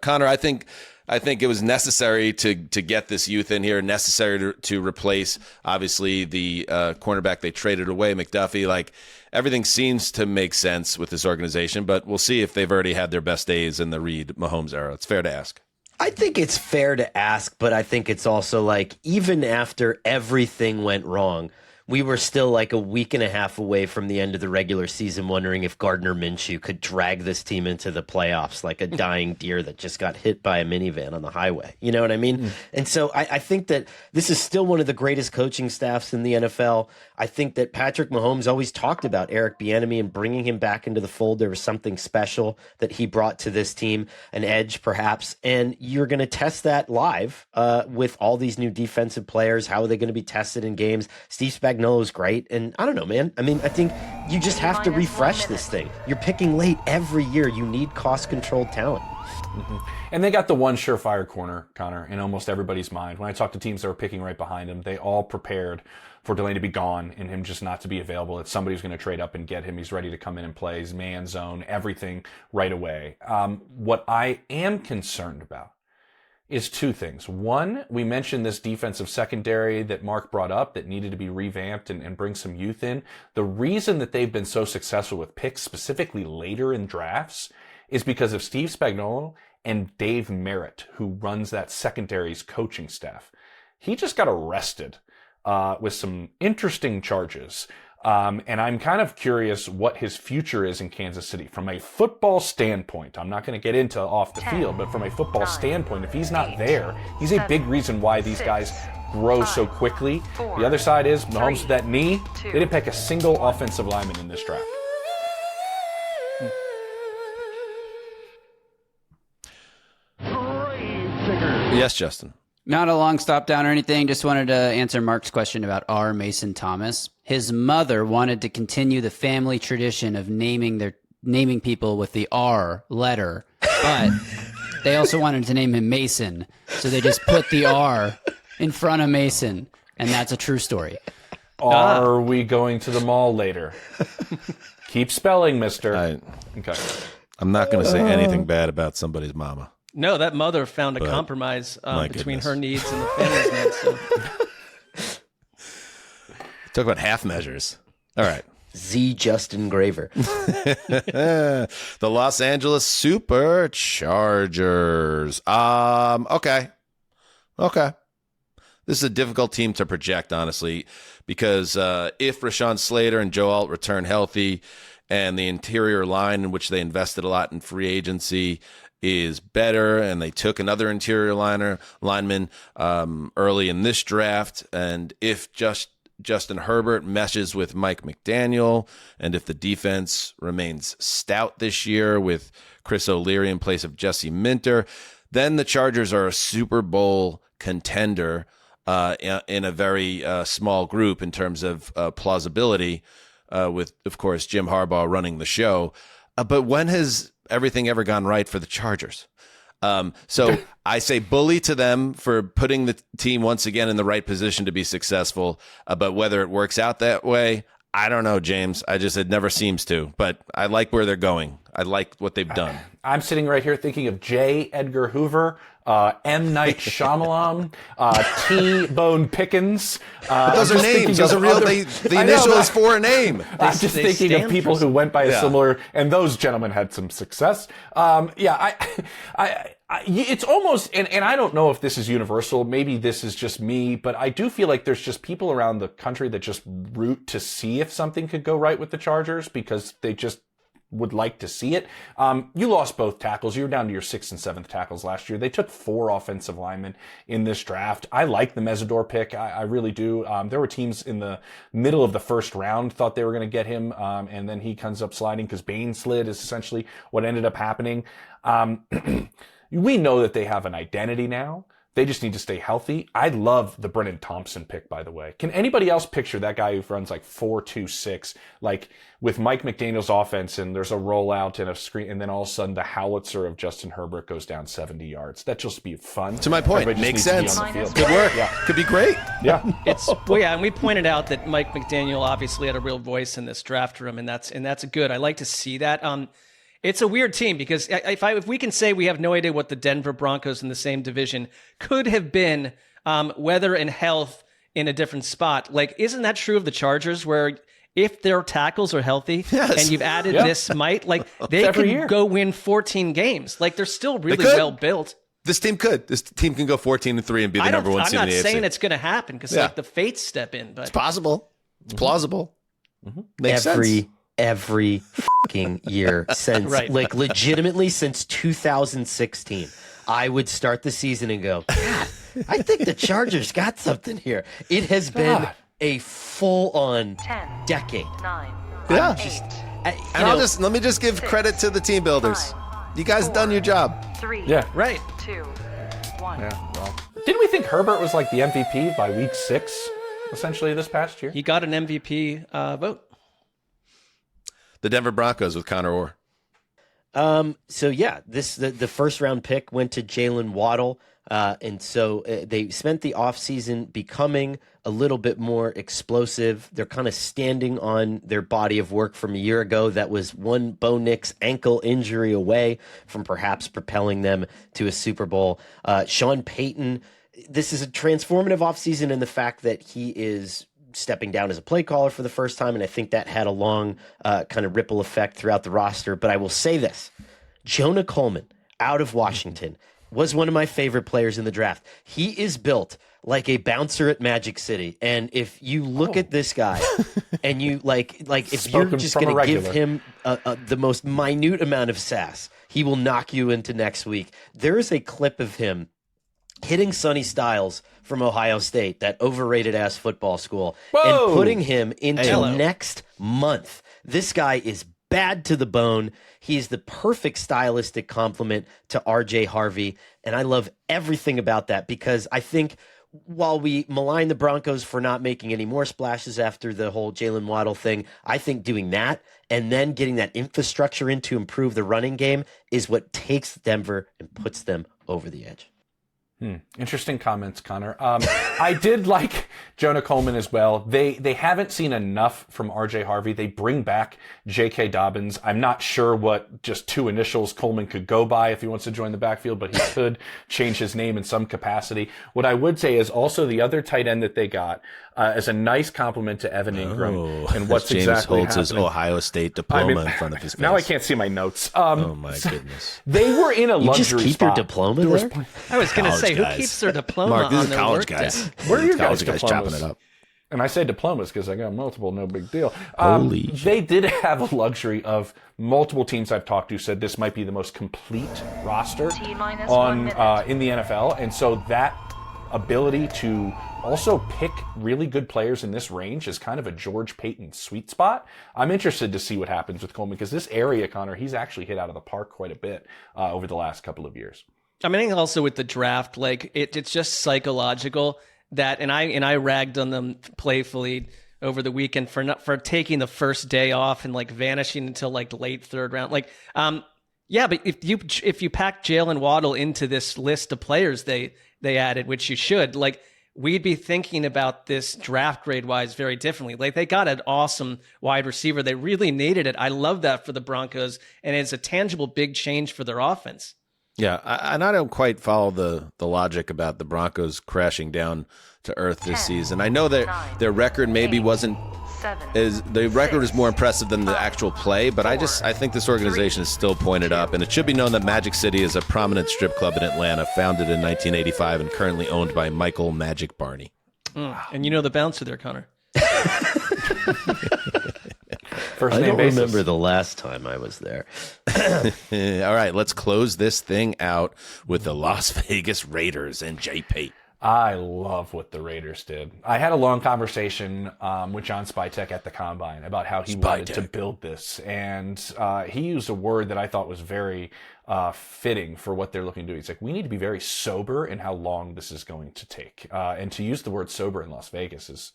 Connor, I think it was necessary to get this youth in here, necessary to replace, obviously, the cornerback they traded away, McDuffie. Like, everything seems to make sense with this organization, but we'll see if they've already had their best days in the Reid-Mahomes era. It's fair to ask. I think it's fair to ask, but I think it's also like, even after everything went wrong, we were still like a week and a half away from the end of the regular season, wondering if Gardner Minshew could drag this team into the playoffs like a dying deer that just got hit by a minivan on the highway. You know what I mean? And so I think that this is still one of the greatest coaching staffs in the NFL. I think that Patrick Mahomes always talked about Eric Bieniemy and bringing him back into the fold. There was something special that he brought to this team, an edge perhaps, and you're going to test that live with all these new defensive players. How are they going to be tested in games? Steve Spagnuolo is great, and I don't know, man. I mean, I think you just have to refresh this thing. You're picking late every year. You need cost-controlled talent. And they got the one surefire corner, Connor, in almost everybody's mind. When I talked to teams that were picking right behind him, they all prepared for Delaney to be gone and him just not to be available. That somebody's going to trade up and get him. He's ready to come in and play his man zone, everything right away. What I am concerned about is two things. One, we mentioned this defensive secondary that Mark brought up that needed to be revamped and bring some youth in. The reason that they've been so successful with picks, specifically later in drafts, is because of Steve Spagnuolo and Dave Merritt, who runs that secondary's coaching staff. He just got arrested with some interesting charges. And I'm kind of curious what his future is in Kansas City from a football standpoint. I'm not going to get into off the field, but from a football standpoint, if he's not there, he's a big reason why these guys grow so quickly. The other side is Mahomes with that knee. They didn't pick a single offensive lineman in this draft. Yes, Justin. Not a long stop down or anything. Just wanted to answer Mark's question about R. Mason Thomas. His mother wanted to continue the family tradition of naming people with the R letter, but they also wanted to name him Mason, so they just put the R in front of Mason, and that's a true story. Are we going to the mall later? Keep spelling, mister. Okay. I'm not going to say anything bad about somebody's mama. No, that mother found a compromise between her needs and the family's needs. So. Talk about half measures. All right. Z. Justin Graver. The Los Angeles Superchargers. Okay. This is a difficult team to project, honestly, because if Rashawn Slater and Joe Alt return healthy and the interior line in which they invested a lot in free agency is better, and they took another interior lineman early in this draft, and if Justin Herbert meshes with Mike McDaniel, and if the defense remains stout this year with Chris O'Leary in place of Jesse Minter, then the Chargers are a Super Bowl contender in a very small group in terms of plausibility, with, of course, Jim Harbaugh running the show. But when has everything ever gone right for the Chargers? So I say bully to them for putting the team once again in the right position to be successful. But whether it works out that way, I don't know, James. It never seems to. But I like where they're going. I like what they've done. I'm sitting right here thinking of J. Edgar Hoover, M. Night Shyamalan, T-Bone Pickens. But those are names. Those are real. The initial is for a name. I'm just thinking of people who went by a similar, and those gentlemen had some success. It's almost, and I don't know if this is universal. Maybe this is just me, but I do feel like there's just people around the country that just root to see if something could go right with the Chargers because they just would like to see it. You lost both tackles. You were down to your 6th and 7th tackles last year. They took 4 offensive linemen in this draft. I like the Mesidor pick. I really do. There were teams in the middle of the first round thought they were going to get him, and then he comes up sliding because Bain slid is essentially what ended up happening. We know that they have an identity now. They just need to stay healthy. I love the Brennan Thompson pick, by the way. Can anybody else picture that guy who runs like 4.26, like with Mike McDaniel's offense, and there's a rollout and a screen, and then all of a sudden the howitzer of Justin Herbert goes down 70 yards? That just be fun. To my point, makes sense. Good work. Yeah. Could be great. Yeah. And we pointed out that Mike McDaniel obviously had a real voice in this draft room, and that's good. I like to see that. It's a weird team because if we can say we have no idea what the Denver Broncos in the same division could have been, weather and health in a different spot. Like, isn't that true of the Chargers where if their tackles are healthy and you've added this might, like they could go win 14 games. Like they're still really well built. This team could. This team can go 14-3 and be the number one seed in the AFC. I'm not saying it's going to happen because like the fates step in, but it's possible. It's plausible. Makes sense. Every fucking year since, like legitimately since 2016, I would start the season and go, God, I think the Chargers got something here. It has been a full-on decade. 9. Yeah. Let me just give credit to the team builders. You guys done your job. 3. Yeah. Right. 2. 1. Yeah. Well, didn't we think Herbert was like the MVP by week 6, essentially this past year? He got an MVP vote. The Denver Broncos with Conor Orr. So yeah, the first round pick went to Jalen Waddle. And so they spent the offseason becoming a little bit more explosive. They're kind of standing on their body of work from a year ago that was one Bo Nix ankle injury away from perhaps propelling them to a Super Bowl. Sean Payton, this is a transformative offseason in the fact that he is stepping down as a play caller for the first time, and I think that had a long kind of ripple effect throughout the roster. But I will say this, Jonah Coleman out of Washington was one of my favorite players in the draft. He is built like a bouncer at Magic City. And if you look at this guy and you like if you're just going to give him the most minute amount of sass, he will knock you into next week. There is a clip of him hitting Sonny Styles from Ohio State, that overrated ass football school, and putting him into next month. This guy is bad to the bone. He's the perfect stylistic complement to RJ Harvey. And I love everything about that, because I think while we malign the Broncos for not making any more splashes after the whole Jalen Waddle thing, I think doing that and then getting that infrastructure in to improve the running game is what takes Denver and puts them over the edge. Interesting comments, Connor. I did like Jonah Coleman as well. They haven't seen enough from RJ Harvey. They bring back J.K. Dobbins. I'm not sure what just 2 initials Coleman could go by if he wants to join the backfield, but he could change his name in some capacity. What I would say is also the other tight end that they got as a nice compliment to Evan Ingram and what's James exactly holds happening. His Ohio State diploma in front of his face. Now I can't see my notes. Oh my goodness! They were in a luxury spot. You just keep your diploma there? I was going to say, who keeps their diploma Mark, these on are their college work guys. desk? Where are your guys' guys chopping it up? And I say diplomas because I got multiple, no big deal. Holy they did have a luxury of multiple teams I've talked to said this might be the most complete roster on in the NFL. And so that ability to also pick really good players in this range is kind of a George Payton sweet spot. I'm interested to see what happens with Coleman, because this area, Connor, he's actually hit out of the park quite a bit over the last couple of years. I mean, also with the draft, like it's just psychological that, and I ragged on them playfully over the weekend for taking the first day off and like vanishing until like late third round. Like, yeah, but if you pack Jalen Waddle into this list of players they added, which you should, like, we'd be thinking about this draft grade wise very differently. Like, they got an awesome wide receiver. They really needed it. I love that for the Broncos, and it's a tangible big change for their offense. Yeah, and I don't quite follow the logic about the Broncos crashing down to earth this season. I know that their record maybe wasn't the record is more impressive than the actual play, but I think this organization is still pointed up, and it should be known that Magic City is a prominent strip club in Atlanta, founded in 1985 and currently owned by Michael Magic Barney. And you know the bouncer there, Connor. I don't remember the last time I was there. All right, let's close this thing out with the Las Vegas Raiders and Jay Pate. I love what the Raiders did. I had a long conversation with John Spytek at the Combine about how he wanted to build this. And he used a word that I thought was very fitting for what they're looking to do. He's like, we need to be very sober in how long this is going to take. And to use the word sober in Las Vegas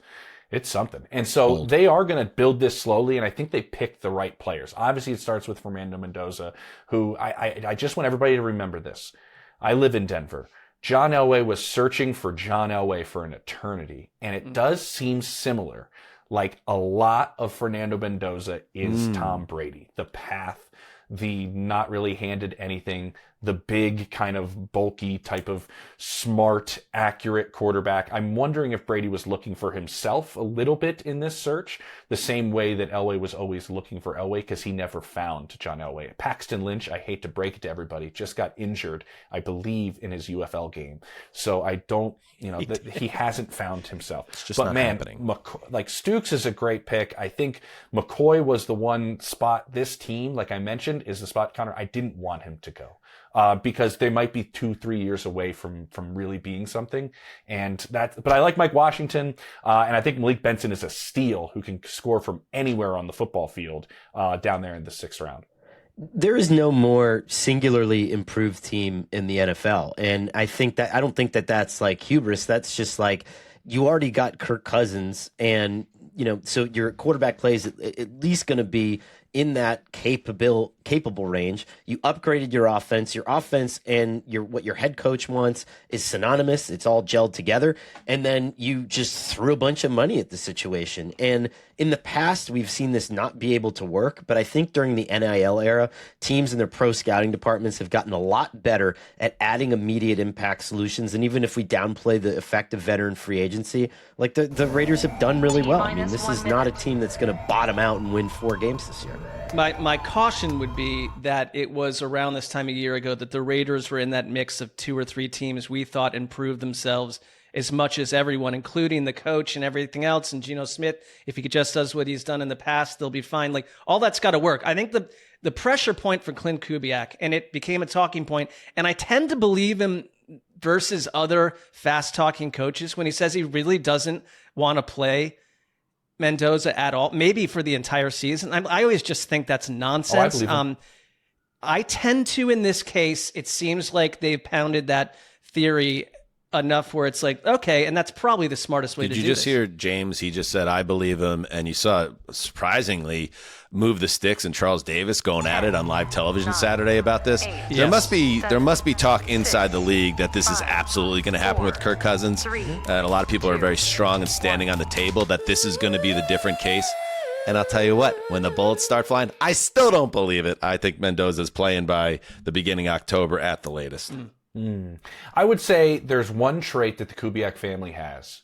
it's something. And so they are going to build this slowly, and I think they picked the right players. Obviously, it starts with Fernando Mendoza, who I just want everybody to remember this. I live in Denver. John Elway was searching for John Elway for an eternity, and it does seem similar. Like a lot of Fernando Mendoza is Tom Brady. The path, the not really handed anything, the big kind of bulky type of smart, accurate quarterback. I'm wondering if Brady was looking for himself a little bit in this search, the same way that Elway was always looking for Elway, because he never found John Elway. Paxton Lynch, I hate to break it to everybody, just got injured, I believe, in his UFL game. So I don't, he hasn't found himself. It's just not happening. Like Stooks is a great pick. I think McCoy was the one spot this team, like I mentioned, is the spot, Connor, I didn't want him to go. Because they might be 2-3 years away from really being something. But I like Mike Washington, and I think Malik Benson is a steal who can score from anywhere on the football field, down there in the 6th round. There is no more singularly improved team in the NFL. And I don't think that that's like hubris. That's just like, you already got Kirk Cousins, and, so your quarterback play is at least going to be in that capable range. You upgraded your offense. Your offense and what your head coach wants is synonymous. It's all gelled together. And then you just threw a bunch of money at the situation. And in the past, we've seen this not be able to work. But I think during the NIL era, teams and their pro scouting departments have gotten a lot better at adding immediate impact solutions. And even if we downplay the effect of veteran free agency, like the Raiders have done really well. I mean, this is not a team that's going to bottom out and win 4 games this year. My caution would be that it was around this time a year ago that the Raiders were in that mix of 2 or 3 teams we thought improved themselves as much as everyone, including the coach and everything else. And Geno Smith, if he just does what he's done in the past, they'll be fine. Like, all that's got to work. I think the pressure point for Clint Kubiak, and it became a talking point, and I tend to believe him versus other fast-talking coaches when he says he really doesn't want to play Mendoza at all, maybe for the entire season. I always just think that's nonsense. I tend to, in this case, it seems like they've pounded that theory enough where it's like, okay, and that's probably the smartest way to do this. Did you just hear James? He just said, I believe him. And you saw, surprisingly, Move the Sticks and Charles Davis going at it on live television Saturday about this. Yes. There must be talk inside the league that this is absolutely going to happen with Kirk Cousins. And a lot of people are very strong and standing on the table that this is going to be the different case. And I'll tell you what, when the bullets start flying, I still don't believe it. I think Mendoza's playing by the beginning of October at the latest. I would say there's one trait that the Kubiak family has.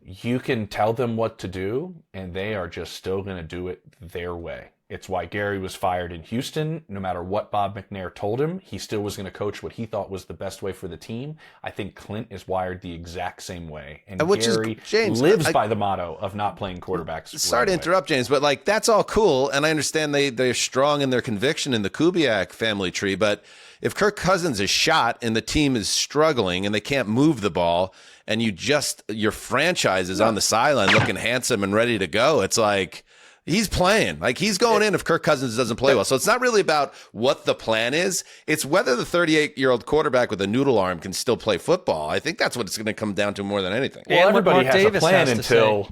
You can tell them what to do, and they are just still going to do it their way. It's why Gary was fired in Houston. No matter what Bob McNair told him, he still was going to coach what he thought was the best way for the team. I think Clint is wired the exact same way. And Gary lives by the motto of not playing quarterbacks. Sorry to interrupt, James, but that's all cool. And I understand they're strong in their conviction in the Kubiak family tree. But if Kirk Cousins is shot and the team is struggling and they can't move the ball, and your franchise is on the sideline looking handsome and ready to go, it's like, he's playing. Like, he's going in if Kirk Cousins doesn't play well. So it's not really about what the plan is. It's whether the 38-year-old quarterback with a noodle arm can still play football. I think that's what it's going to come down to more than anything. Well, everybody has a plan until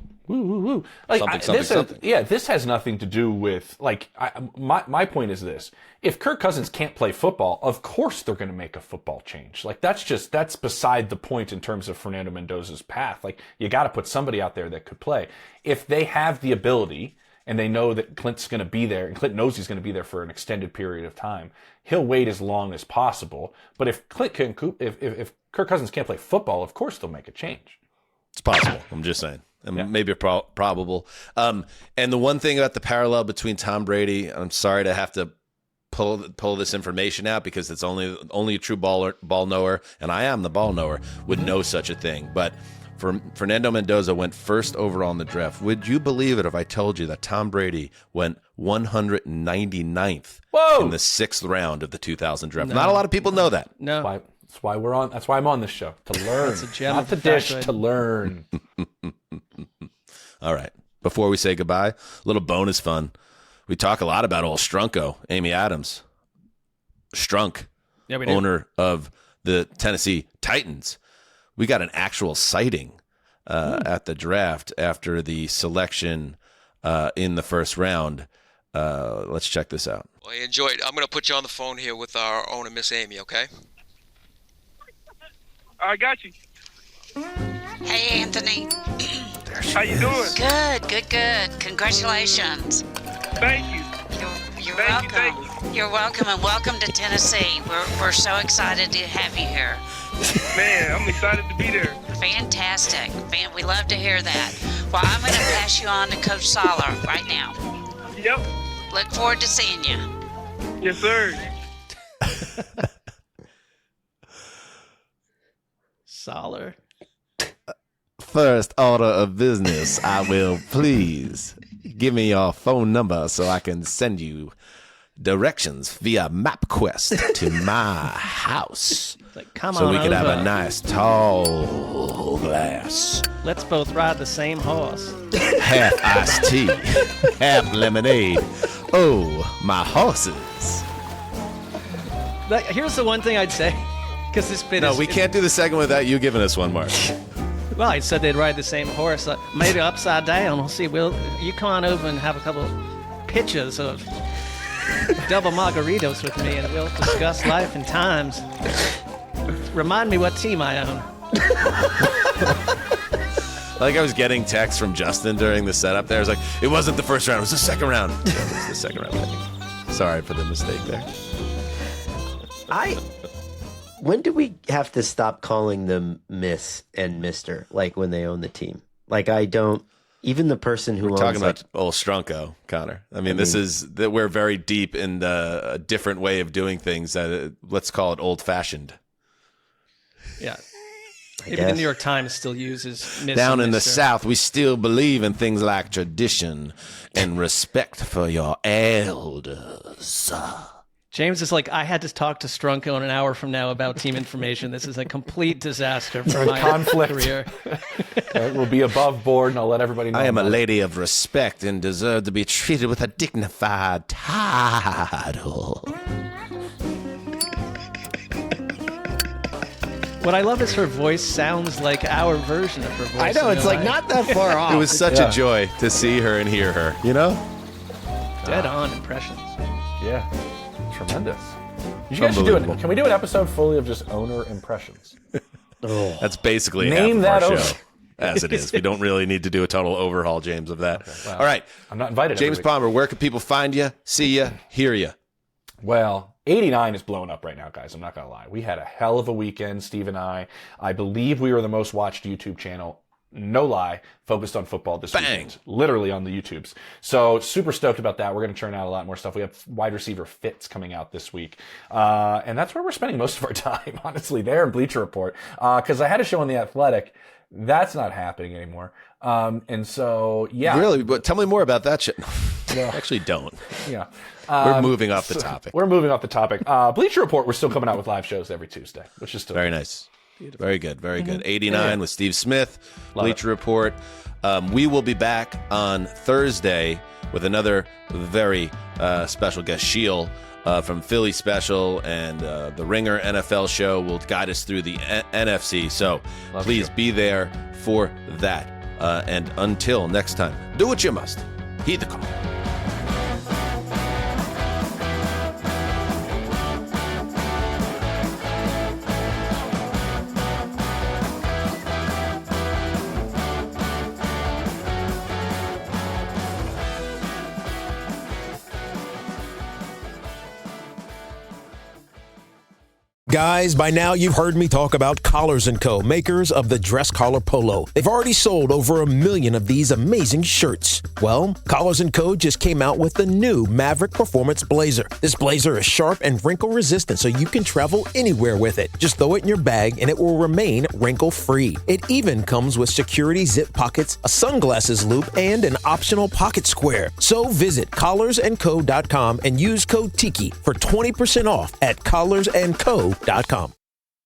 something. Yeah, this has nothing to do with, like, my point is this. If Kirk Cousins can't play football, of course they're going to make a football change. Like, that's beside the point in terms of Fernando Mendoza's path. Like, you got to put somebody out there that could play. If they have the ability, and they know that Clint's going to be there, and Clint knows he's going to be there for an extended period of time, he'll wait as long as possible. But if if Kirk Cousins can't play football, of course they'll make a change. It's possible. I'm just saying. Maybe probable. And the one thing about the parallel between Tom Brady, I'm sorry to have to pull this information out because it's only a true ball knower, and I am the ball knower, would know such a thing. But Fernando Mendoza went first overall in the draft. Would you believe it if I told you that Tom Brady went 199th in the 6th round of the 2000 draft? No. Not a lot of people know that. No. That's why we're on. That's why I'm on this show, to learn. That's a gem Not of to a dish, factoid. to learn. All right. Before we say goodbye, a little bonus fun. We talk a lot about old Strunko, Amy Adams. Strunk, owner of the Tennessee Titans. We got an actual sighting at the draft after the selection in the first round. Let's check this out. Well, I enjoyed. I'm going to put you on the phone here with our owner, Miss Amy, okay? I got you. Hey, Anthony. How you doing? Good. Congratulations. Thank you. You're Thank welcome. you. You're welcome, and welcome to Tennessee. We're so excited to have you here. Man, I'm excited to be there. Fantastic. We love to hear that. Well, I'm going to pass you on to Coach Sessler right now. Yep. Look forward to seeing you. Yes, sir. Sessler. First order of business, I will please give me your phone number so I can send you directions via MapQuest to my house. Like, come so on we could have over. a nice tall glass. Let's both ride the same horse. Half iced tea, half lemonade. Oh, my horses. Like, here's the one thing I'd say, because this bit No, is... we can't do the second without you giving us one, Mark. Well, I said they'd ride the same horse. Maybe upside down. We'll see. You come on over and have a couple pitchers of double margaritas with me, and we'll discuss life and times. Remind me what team I own. Like I was getting texts from Justin during the setup there. It was like, it wasn't the first round, it was the second round. Yeah, it was the second round. Sorry for the mistake there. When do we have to stop calling them Miss and Mr. like when they own the team? Like I don't. Even the person who we're owns talking about old Strunko, Connor. I mean, this is that we're very deep in a different way of doing things. Let's call it old-fashioned. Yeah. Even the New York Times still uses Miss Down and in the Mr. South, we still believe in things like tradition and respect for your elders. James is like, I had to talk to Strunko in an hour from now about team information. This is a complete disaster for my conflict. career. It will be above board, and I'll let everybody know. I am a about it. lady of respect and deserve to be treated with a dignified title. What I love is her voice sounds like our version of her voice. I know, it's like not that far off. It was such a joy to see her and hear her, you know? Dead on impressions. Yeah. Tremendous. You guys should do it. Can we do an episode fully of just owner impressions? That's basically Name half that of our owner. show, as it is. We don't really need to do a total overhaul, James, of that. Okay, well, all right. I'm not invited. James Palmer, where can people find you, see you, hear you? Well, 89 is blowing up right now, guys. I'm not going to lie. We had a hell of a weekend, Steve and I. I believe we were the most watched YouTube channel, no lie, focused on football this weekend. Literally on the YouTubes. So super stoked about that. We're going to churn out a lot more stuff. We have wide receiver fits coming out this week. And that's where we're spending most of our time, honestly, there in Bleacher Report. Because I had a show on The Athletic. That's not happening anymore. And so, yeah. Really? But tell me more about that shit. No. Actually, don't. Yeah. We're moving off the topic. We're moving off the topic. Bleacher Report, we're still coming out with live shows every Tuesday, which is still very nice. Beautiful. Very good. Very good. 89 Yeah. with Steve Smith, Love Bleacher Report. We will be back on Thursday with another very special guest, Sheil, from Philly Special, and the Ringer NFL show will guide us through the NFC. So please be there for that. And until next time, do what you must. Heed the call. Guys, by now you've heard me talk about Collars & Co., makers of the dress collar polo. They've already sold over 1 million of these amazing shirts. Well, Collars & Co. just came out with the new Maverick Performance Blazer. This blazer is sharp and wrinkle resistant, so you can travel anywhere with it. Just throw it in your bag and it will remain wrinkle-free. It even comes with security zip pockets, a sunglasses loop, and an optional pocket square. So visit collarsandco.com and use code TIKI for 20% off at collarsandco.com.